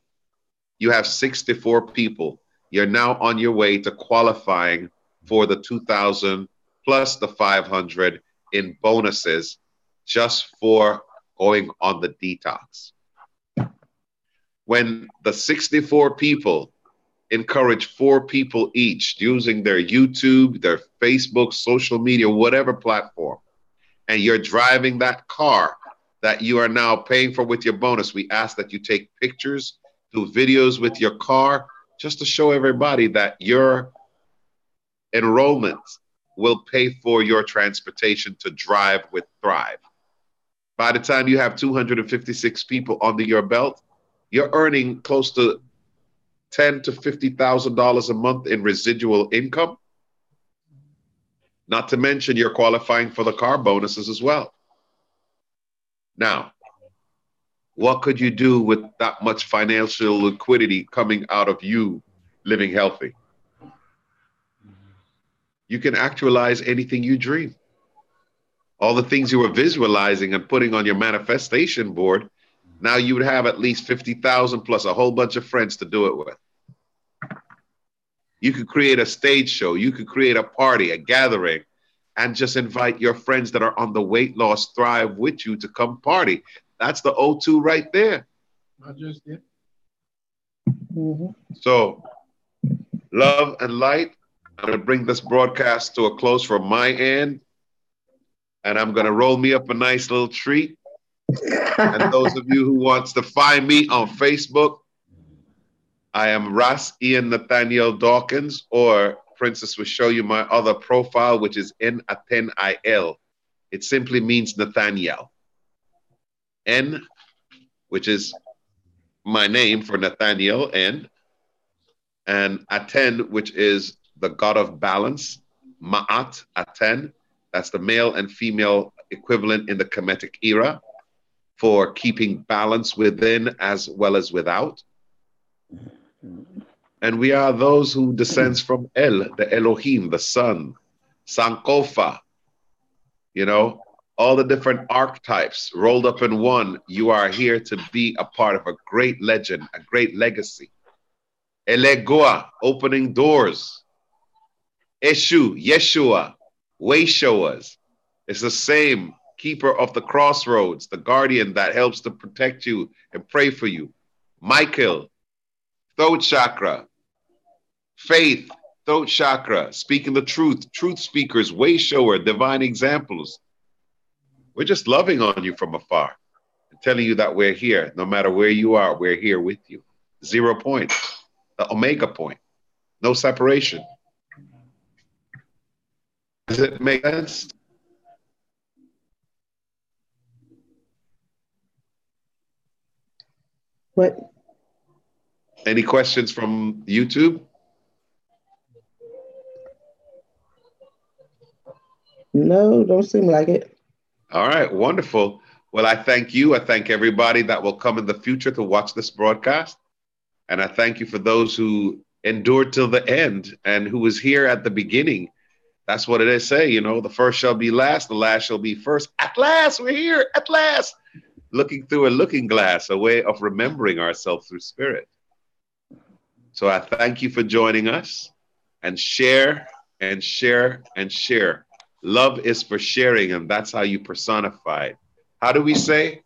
you have 64 people. You're now on your way to qualifying for the 2,000 plus the 500 in bonuses just for going on the detox. When the 64 people encourage 4 people each using their YouTube, their Facebook, social media, whatever platform, and you're driving that car that you are now paying for with your bonus, we ask that you take pictures, do videos with your car, just to show everybody that your enrollment will pay for your transportation to drive with Thrive. By the time you have 256 people under your belt, you're earning close to $10,000 to $50,000 a month in residual income. Not to mention you're qualifying for the car bonuses as well. Now, what could you do with that much financial liquidity coming out of you living healthy? You can actualize anything you dream. All the things you were visualizing and putting on your manifestation board, now you would have at least 50,000 plus a whole bunch of friends to do it with. You could create a stage show. You could create a party, a gathering, and just invite your friends that are on the weight loss Thrive with you to come party. That's the O2 right there. I just did. So, love and light. I'm going to bring this broadcast to a close from my end. And I'm going to roll me up a nice little treat. And those of you who wants to find me on Facebook, I am Ras Ian Nathaniel Dawkins, or Princess will show you my other profile, which is N Aten IL. It simply means Nathaniel. N, which is my name for Nathaniel, N, and Aten, which is the god of balance, Ma'at, Aten. That's the male and female equivalent in the Kemetic era for keeping balance within as well as without. And we are those who descends from El, the Elohim, the sun, Sankofa, you know, all the different archetypes rolled up in one. You are here to be a part of a great legend, a great legacy. Elegoa, opening doors. Eshu, Yeshua, way showers. It's the same keeper of the crossroads, the guardian that helps to protect you and pray for you. Michael, throat chakra. Faith, throat chakra, speaking the truth, truth speakers, way shower, divine examples. We're just loving on you from afar and telling you that we're here. No matter where you are, we're here with you. 0 point, the omega point, no separation. Does it make sense? What? Any questions from YouTube? No, don't seem like it. All right, wonderful. Well, I thank you. I thank everybody that will come in the future to watch this broadcast. And I thank you for those who endured till the end and who was here at the beginning. That's what it is say, you know, the first shall be last, the last shall be first. At last, we're here, at last. Looking through a looking glass, a way of remembering ourselves through spirit. So I thank you for joining us, and share and share and share. Love is for sharing, and that's how you personify it. How do we say?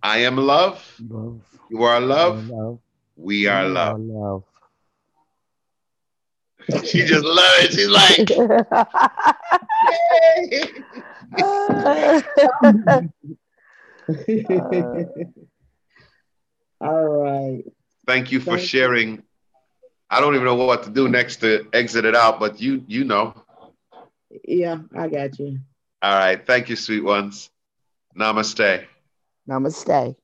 I am love. Love. You are love. Love. We are love. Love. She just loves it. She's like, yay. All right. Thank you for sharing. I don't even know what to do next to exit it out, but you know. Yeah, I got you. All right. Thank you, sweet ones. Namaste. Namaste.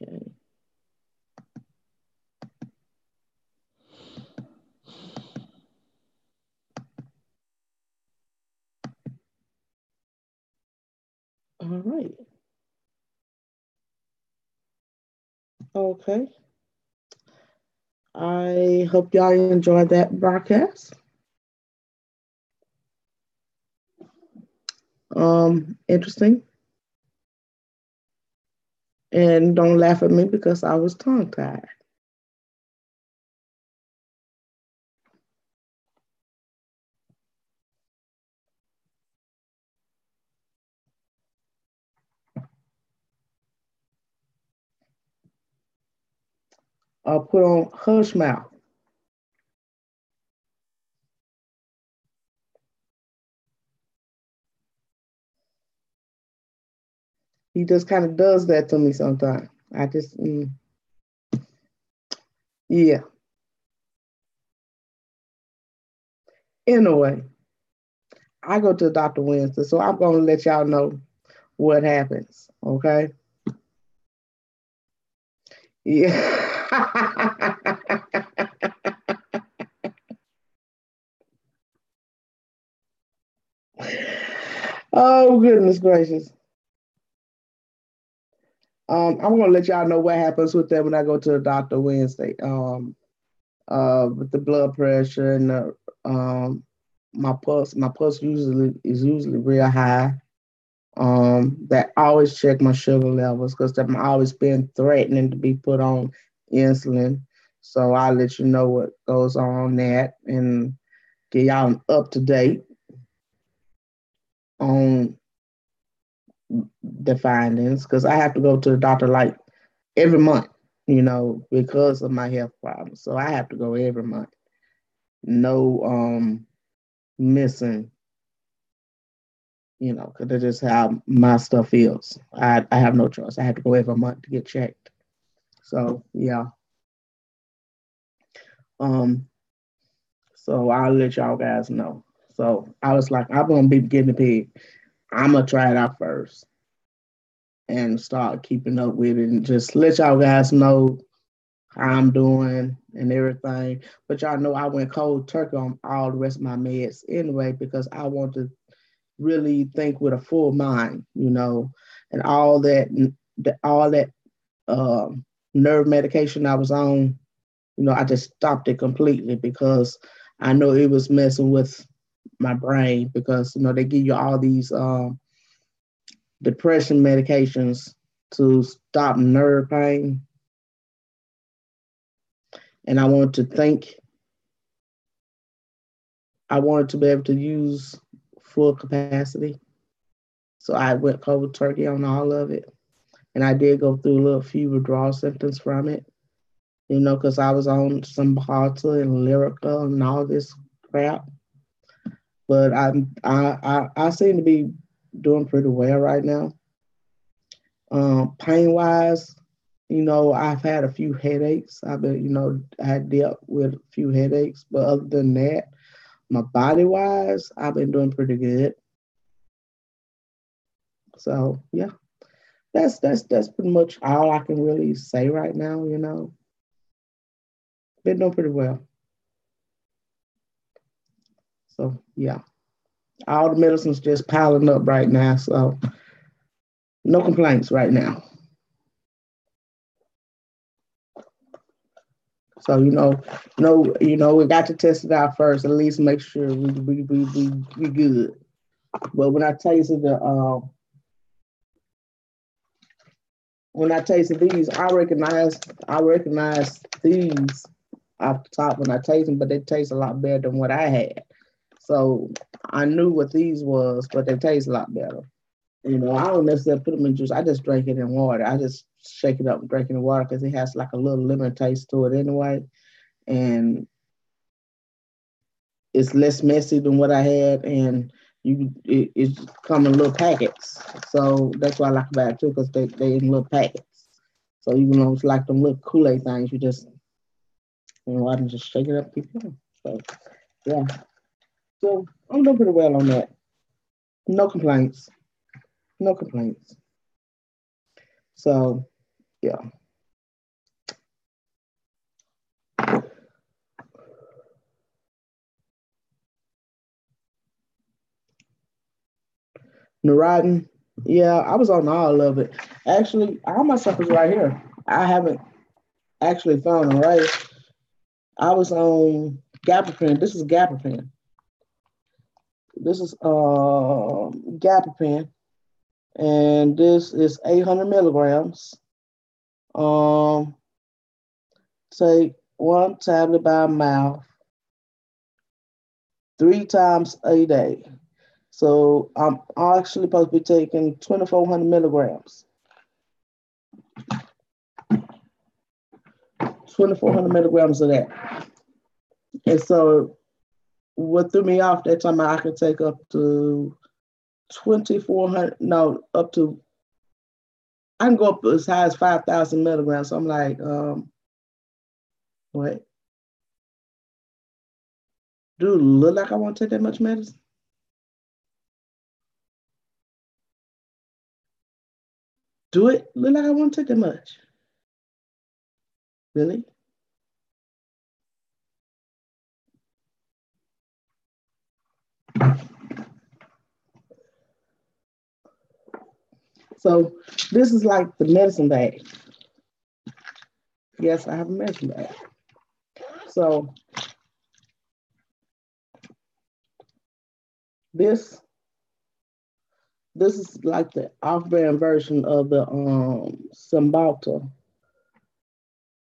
Okay. Okay. I hope y'all enjoyed that broadcast. Interesting. And don't laugh at me because I was tongue tied. I'll put on hush mouth. He just kind of does that to me sometimes. I just, yeah. Anyway, I go to Dr. Wednesday, so I'm going to let y'all know what happens. Okay. Yeah. Oh, goodness gracious. I'm gonna let y'all know what happens with that when I go to the doctor Wednesday. With the blood pressure and my pulse usually real high. That I always check my sugar levels because I'm always been threatening to be put on insulin. So I'll let you know what goes on that and get y'all up to date on the findings because I have to go to the doctor like every month, because of my health problems. So I have to go every month. No missing, because that's just how my stuff is. I have no choice. I have to go every month to get checked. So yeah. Um, so I'll let y'all guys know. So I was like, I'm gonna be guinea pig. I'm gonna try it out first and start keeping up with it and just let y'all guys know how I'm doing and everything. But y'all know I went cold turkey on all the rest of my meds anyway because I want to really think with a full mind, and all that nerve medication I was on, I just stopped it completely because I know it was messing with my brain because they give you all these depression medications to stop nerve pain, and I wanted to be able to use full capacity. So I went cold turkey on all of it. And I did go through a little few withdrawal symptoms from it, because I was on some Cymbalta and Lyrica and all this crap. But I seem to be doing pretty well right now. Pain wise, I've had a few headaches. I've been, I dealt with a few headaches, but other than that, my body wise, I've been doing pretty good. So yeah, that's pretty much all I can really say right now. Been doing pretty well. So yeah, all the medicine's just piling up right now. So no complaints right now. So we got to test it out first. At least make sure we good. But when I tasted these, I recognize these off the top when I taste them, but they taste a lot better than what I had. So I knew what these was, but they taste a lot better. I don't necessarily put them in juice. I just drink it in water. I just shake it up and drink it in water because it has like a little lemon taste to it anyway. And it's less messy than what I had. And it's come in little packets. So that's what I like about it too, because they in little packets. So even though it's like them little Kool-Aid things, you just, I can just shake it up, keep going. So yeah. So I'm doing pretty well on that. No complaints. No complaints. So yeah. Neurodin, yeah, I was on all of it. Actually, all my stuff is right here. I haven't actually found them, right? I was on gabapentin. This is gabapentin. This is gabapentin, and this is 800 milligrams. Take one tablet by mouth 3 times a day. So I'm actually supposed to be taking 2,400 milligrams. 2,400 milligrams of that. And so what threw me off that time, I could take up to 2,400, no, up to, I can go up as high as 5,000 milligrams. So I'm like, what? Do it look like I want to take that much medicine? Do it look like I want to take that much? Really? So this is like the medicine bag. Yes, I have a medicine bag. So this is like the off-brand version of the Cymbalta,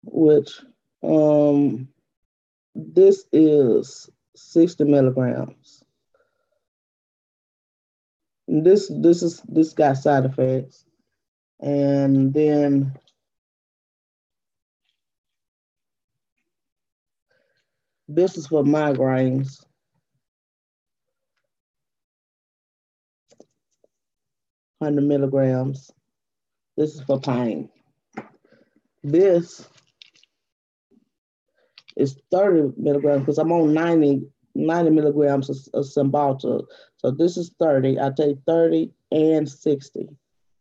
which this is 60 milligrams. And this got side effects. And then this is for migraines. 100 milligrams. This is for pain. This is 30 milligrams because I'm on 90 milligrams of Cymbalta. So this is 30. I take 30 and 60.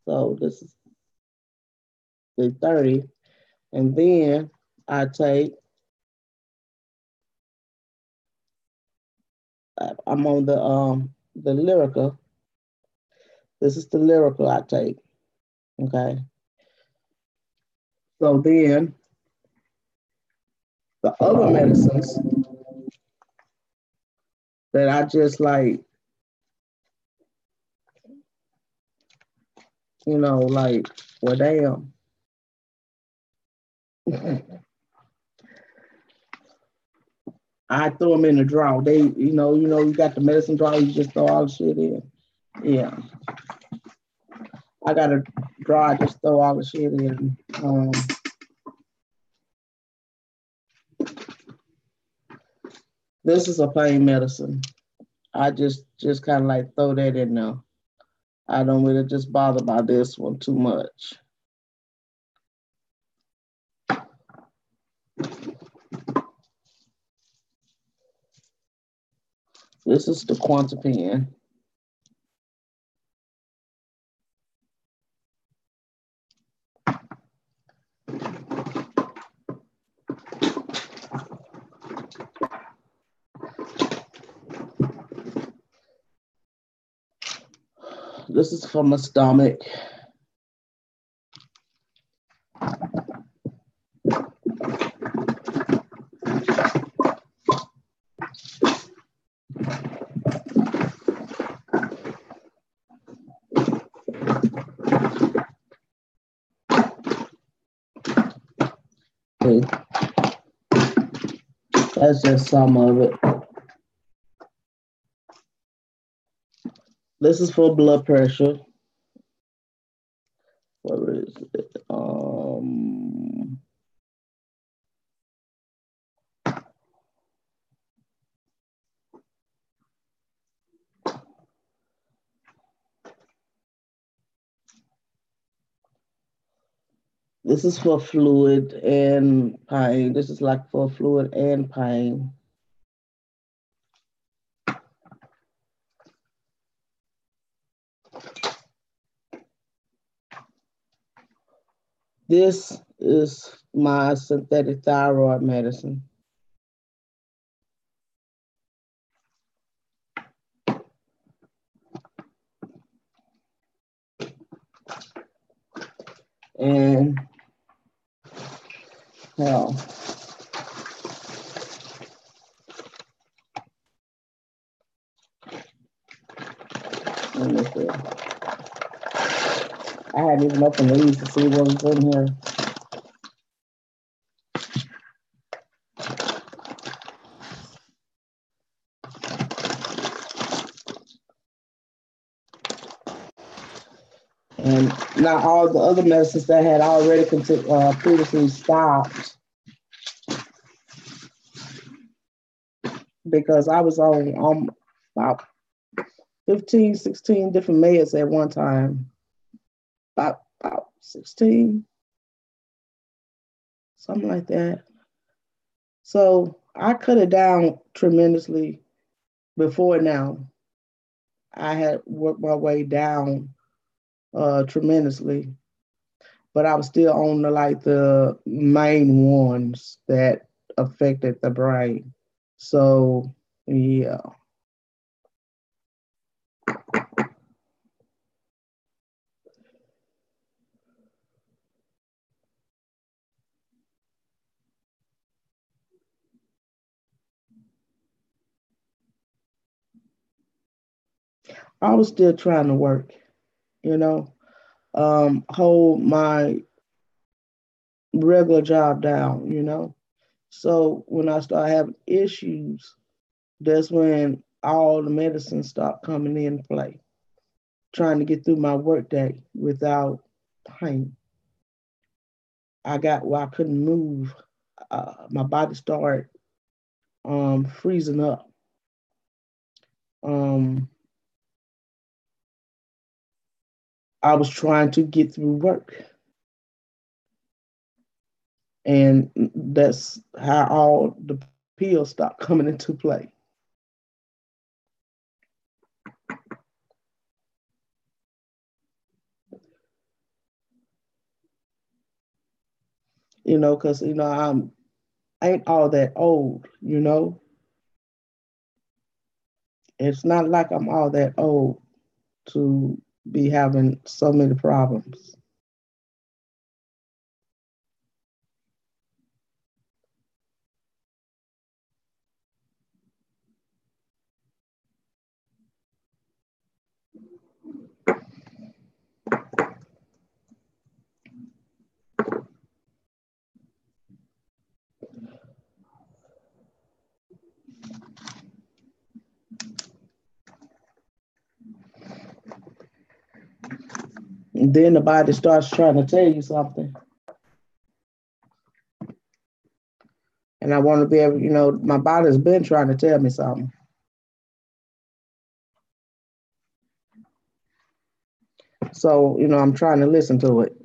So this is the 30. And then I take, I'm on the Lyrica. This is the Lyrica I take. Okay. So then the other medicines that I just like, you know, like, well, damn. I throw them in the drawer. They, you got the medicine drawer, you just throw all the shit in. Yeah. I got a drawer, I just throw all the shit in. This is a pain medicine. I just kind of like throw that in there. I don't really just bother by this one too much. This is the Quantipen. This is for my stomach. Okay. That's just some of it. This is for blood pressure. Where is it? This is for fluid and pain. This is like for fluid and pain. This is my synthetic thyroid medicine. And hell. Let me see. I hadn't even opened these to see what was in here. And not all the other medicines that had already previously stopped because I was on about 15, 16 different meds at one time. About 16, something like that. So I cut it down tremendously before now. I had worked my way down tremendously, but I was still on the main ones that affected the brain. So yeah. I was still trying to work, hold my regular job down. So when I started having issues, that's when all the medicine stopped coming into play, trying to get through my workday without pain. I got where I couldn't move. My body started freezing up. I was trying to get through work. And that's how all the pills stopped coming into play. Because I ain't all that old. It's not like I'm all that old to be having so many problems. And then the body starts trying to tell you something. And I want to be able, my body's been trying to tell me something. So, I'm trying to listen to it.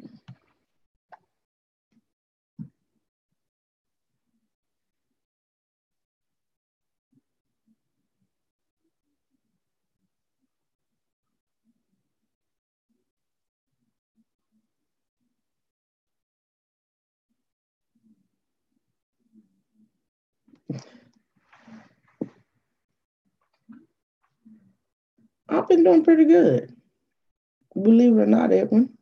I've been doing pretty good. Believe it or not, Edwin.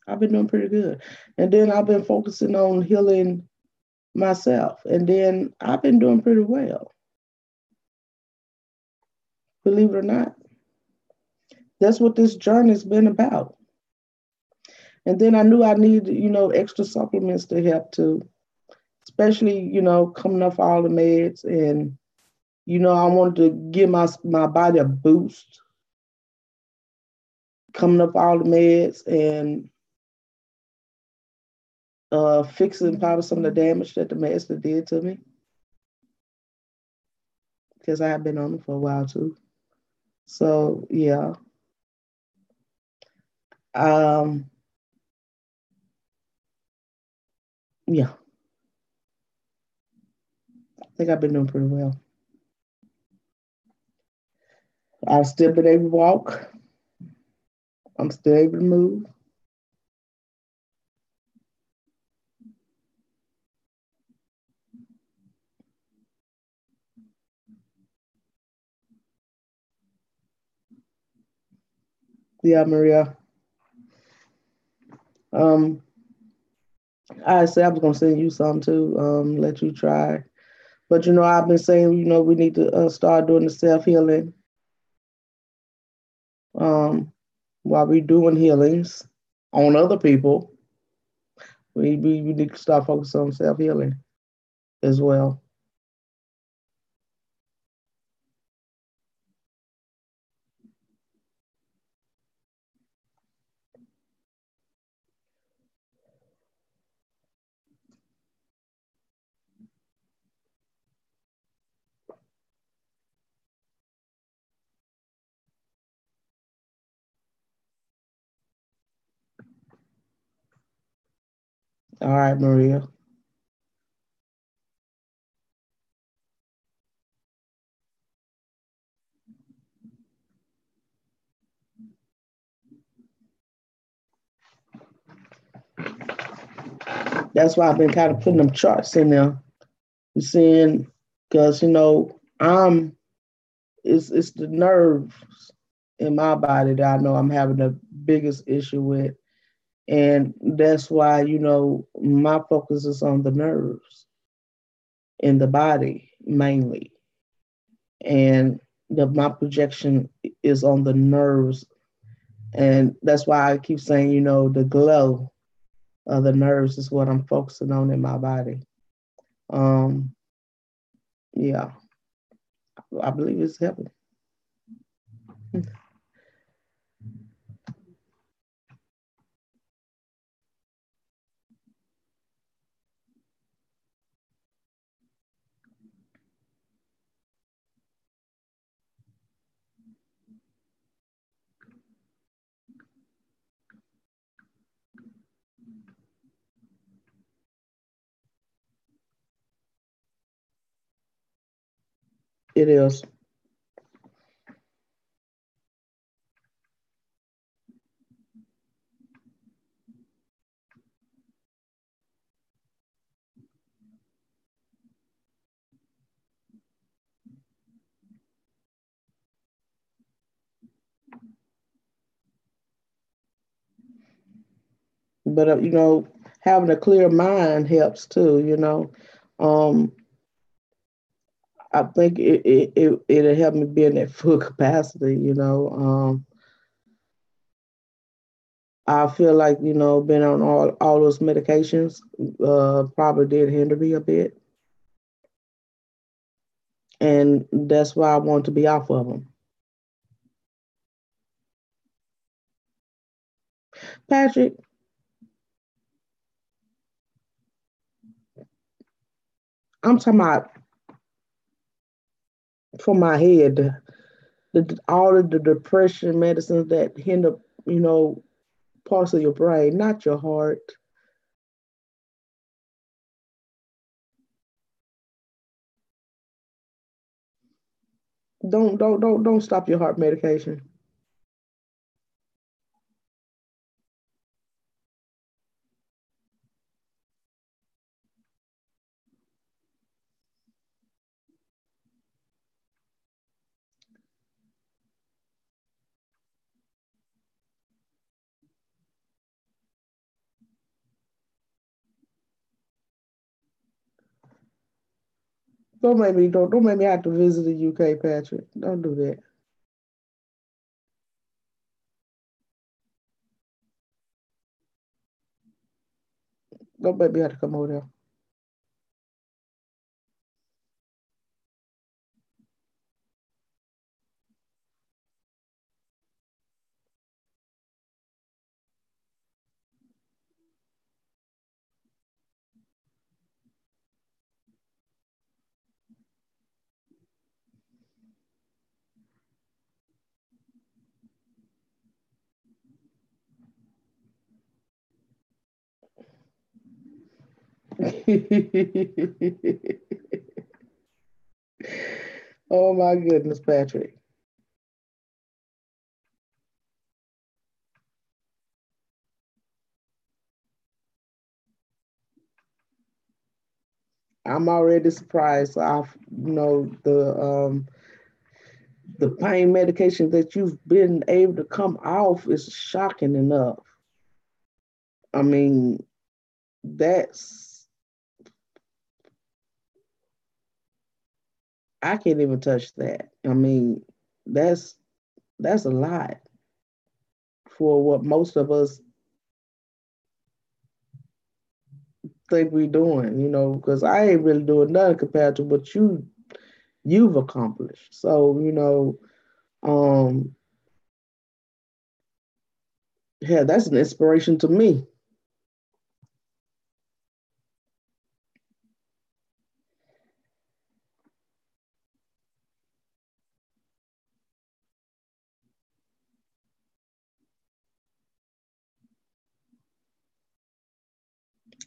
I've been doing pretty good. And then I've been focusing on healing myself. And then I've been doing pretty well. Believe it or not. That's what this journey's been about. And then I knew I needed, extra supplements to help too. Especially, coming off all the meds. And, I wanted to give my body a boost. Coming up all the meds and fixing probably some of the damage that the meds did to me. Because I have been on them for a while too. So yeah. Yeah. I think I've been doing pretty well. I've still been able to walk. I'm still able to move. Yeah, Maria. I said I was gonna send you some too, let you try. But I've been saying, we need to start doing the self healing um, while we're doing healings on other people. We need to start focusing on self healing as well. All right, Maria. That's why I've been kind of putting them charts in there. You seeing, because I'm it's the nerves in my body that I know I'm having the biggest issue with. And that's why, my focus is on the nerves in the body mainly. And my projection is on the nerves. And that's why I keep saying, the glow of the nerves is what I'm focusing on in my body. Um, yeah, I believe it's helping. It is. But having a clear mind helps too. Um, I think it'll help me be in that full capacity. I feel like being on all those medications probably did hinder me a bit, and that's why I want to be off of them. Patrick, I'm talking about for my head, all of the depression medicines that hinder, you know, parts of your brain, not your heart. Don't stop your heart medication. Don't make me have to visit the UK, Patrick. Don't do that. Don't make me have to come over there. Oh my goodness, Patrick. I'm already surprised. The pain medication that you've been able to come off is shocking enough. I mean, that's I can't even touch that. I mean, that's that's a lot for what most of us think we doing, because I ain't really doing nothing compared to what you've accomplished. So, um, yeah, that's an inspiration to me.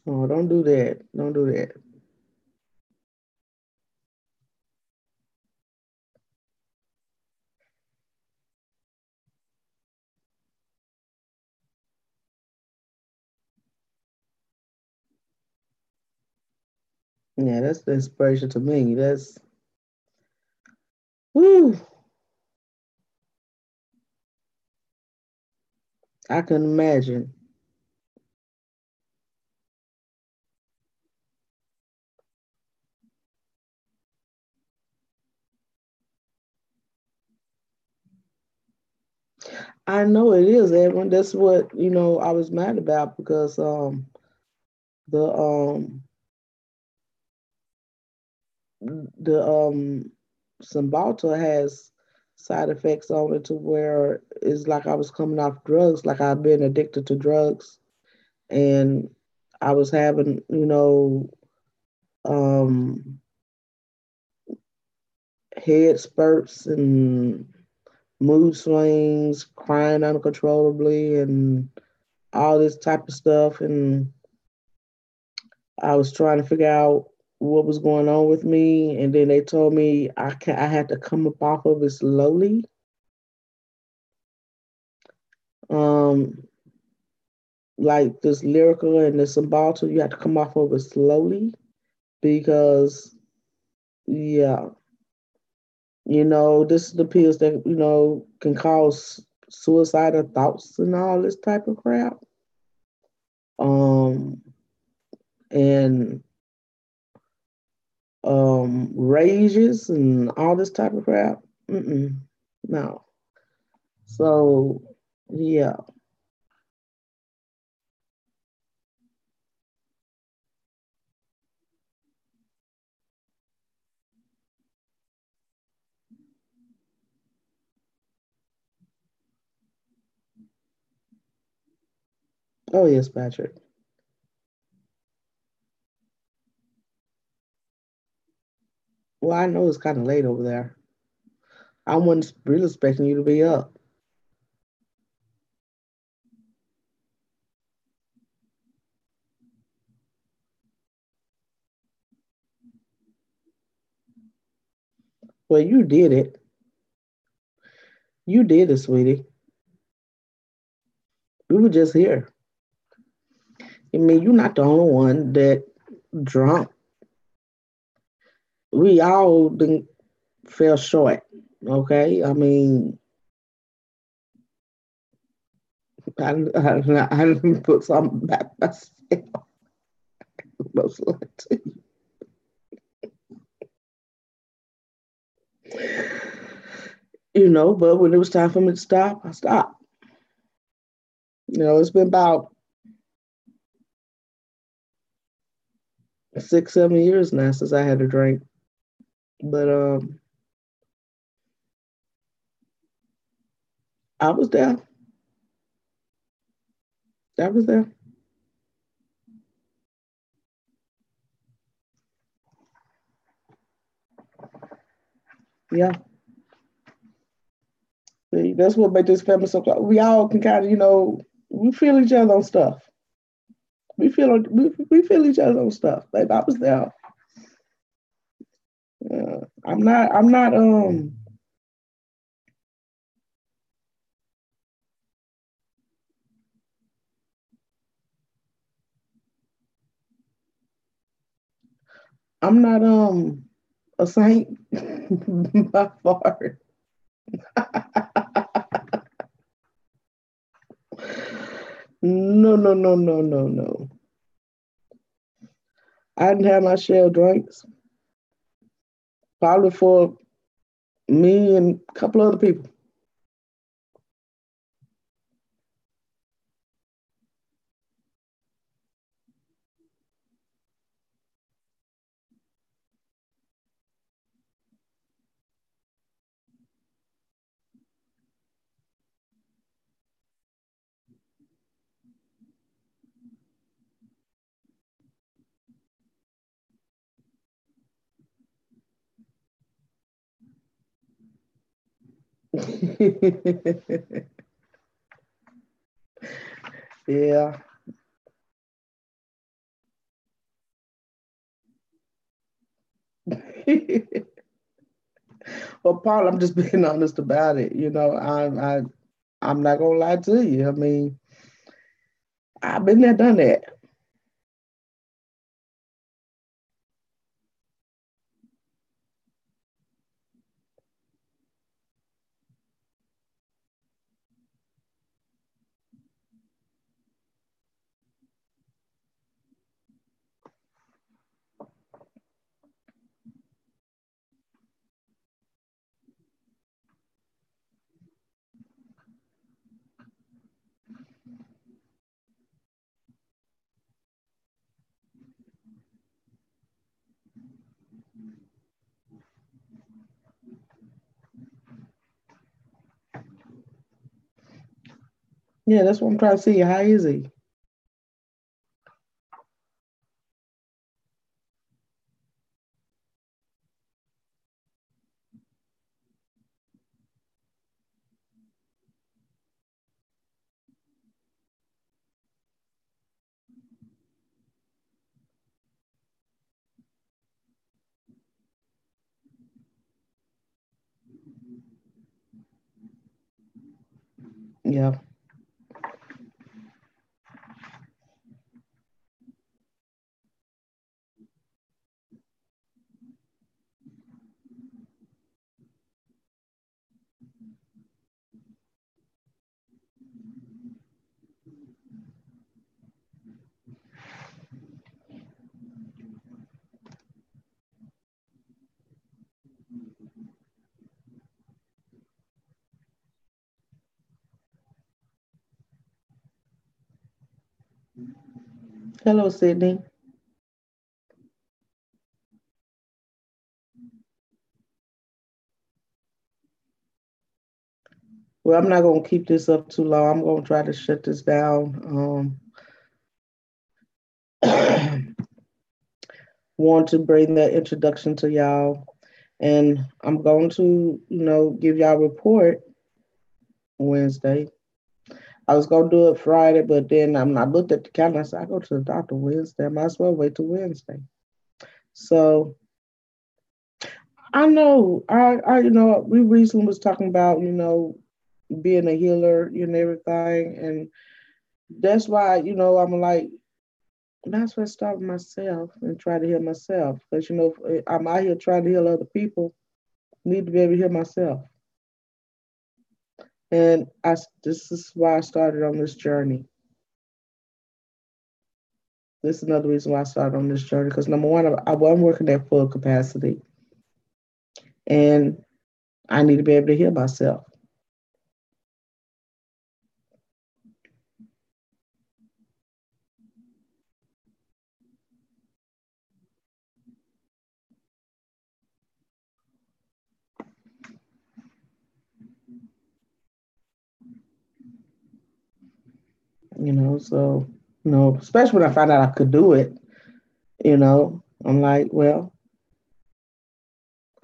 Oh, don't do that. Don't do that. Yeah, that's the inspiration to me. Whoo, I can imagine. I know it is, Edwin. That's what, I was mad about because the the Cymbalta has side effects on it to where it's like I was coming off drugs, like I've been addicted to drugs, and I was having, um, head spurts and mood swings, crying uncontrollably, and all this type of stuff. And I was trying to figure out what was going on with me, and then they told me I had to come up off of it slowly. Um, like this lyrical and this Cymbalta, you have to come off of it slowly because, yeah, this is the pills that can cause suicidal thoughts and all this type of crap. Um, and rages and all this type of crap. No. So, yeah. Oh, yes, Patrick. Well, I know it's kind of late over there. I wasn't really expecting you to be up. Well, you did it. You did it, sweetie. We were just here. I mean, you're not the only one that drunk. We all done fell short. Okay, I mean, I didn't put something back myself. Most likely. But when it was time for me to stop, I stopped. It's been about 6, 7 years now since I had a drink. But I was there. I was there. Yeah. See, that's what made this family so close. We all can kind of, we feel each other on stuff. We feel each other on stuff. Like I was there. I'm not I'm not a saint by far. No, no, no, no, no, no. I didn't have my share of drinks, probably for me and a couple other people. Yeah. Well, Paul, I'm just being honest about it. I'm not gonna lie to you. I mean, I've been there, done that. Yeah, that's what I'm trying to see. How is he? Yeah. Hello, Sydney. Well, I'm not gonna keep this up too long. I'm gonna try to shut this down. Want to bring that introduction to y'all, and I'm going to, give y'all a report Wednesday. I was gonna do it Friday, but then I looked at the calendar. I said, I go to the doctor Wednesday. I might as well wait till Wednesday. So I know, we recently was talking about, being a healer and everything, and that's why, I'm like, that's why I start with myself and try to heal myself, because I'm out here trying to heal other people. Need to be able to heal myself, and this is why I started on this journey. This is another reason why I started on this journey, because number one, I'm working at full capacity, and I need to be able to heal myself. So especially when I found out I could do it, I'm like, well,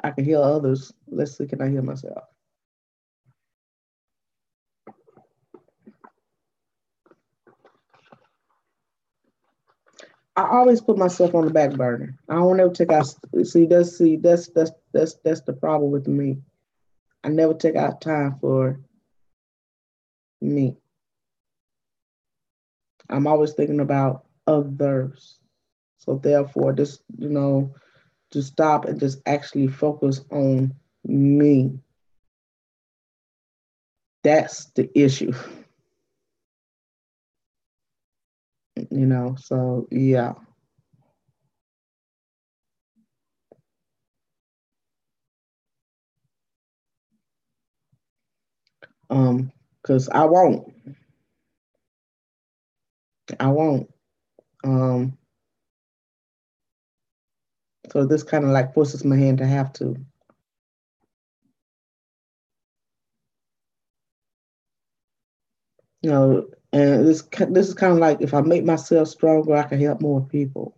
I can heal others. Let's see, can I heal myself? I always put myself on the back burner. I don't ever take out. That's the problem with me. I never take out time for me. I'm always thinking about others. So therefore, just to stop and just actually focus on me. That's the issue. So yeah. Because I won't. I won't. Um, so this kind of like forces my hand to have to. You know, and this is kind of like if I make myself stronger, I can help more people.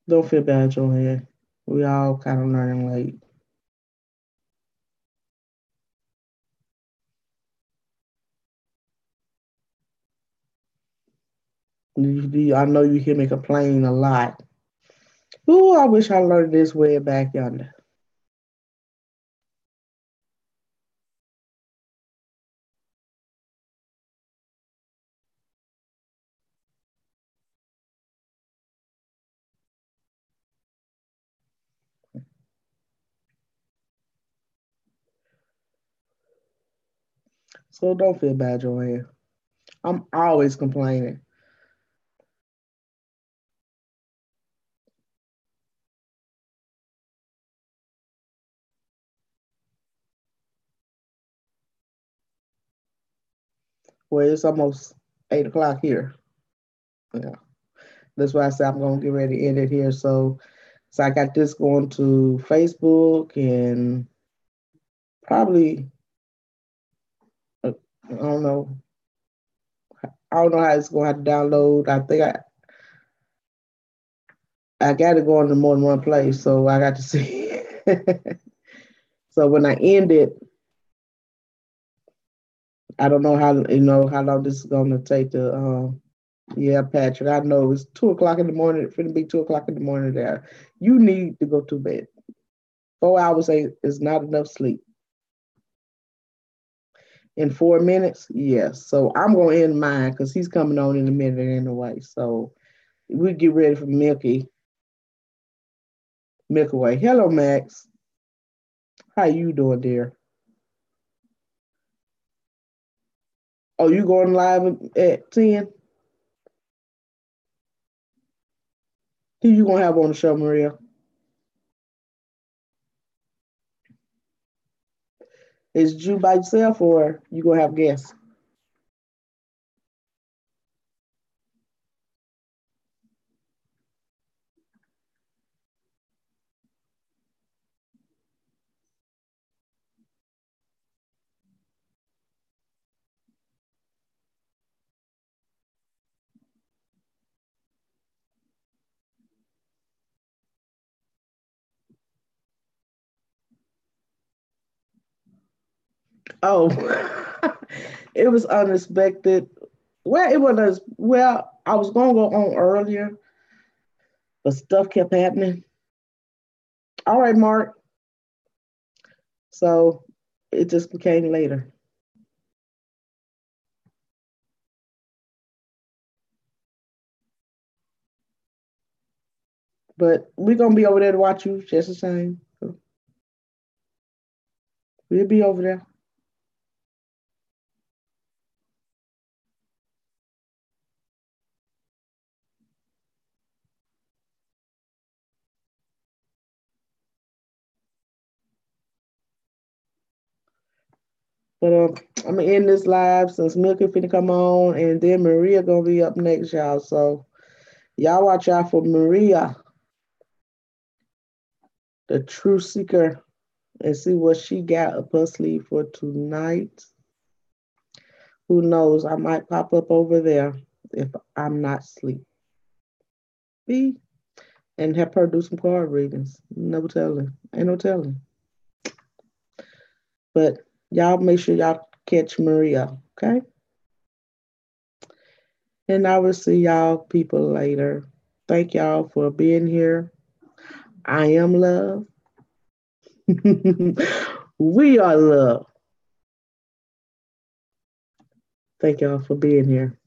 Don't feel bad, Joanne. We all kind of learning late. I know you hear me complain a lot. Ooh, I wish I learned this way back yonder. So don't feel bad, Joanne. I'm always complaining. Well, it's almost 8 o'clock here. Yeah. That's why I said I'm gonna get ready to end it here. So I got this going to Facebook and probably I don't know. I don't know how it's gonna have to download. I got to go into more than one place, so I got to see. So when I end it, I don't know how long this is gonna take to. Yeah, Patrick, I know it's 2 o'clock in the morning. It's finna be 2 o'clock in the morning there. You need to go to bed. 4 hours is not enough sleep. In 4 minutes, yes. So I'm gonna end mine because he's coming on in a minute anyway. So we get ready for Milky Way. Hello, Max. How you doing, dear? Oh, you going live at 10? Who you gonna have on the show, Maria? Is you by yourself or you gonna have guests? Oh, it was unexpected. Well, it was well. I was gonna go on earlier, but stuff kept happening. All right, Mark. So it just became later. But we're gonna be over there to watch you just the same. So we'll be over there. But I'm gonna end this live since Milky finna come on, and then Maria gonna be up next, y'all. So y'all watch out for Maria, the truth seeker, and see what she got up her sleeve for tonight. Who knows? I might pop up over there if I'm not asleep. And have her do some card readings. Never telling. Ain't no telling. But y'all make sure y'all catch Maria, okay? And I will see y'all people later. Thank y'all for being here. I am love. We are love. Thank y'all for being here.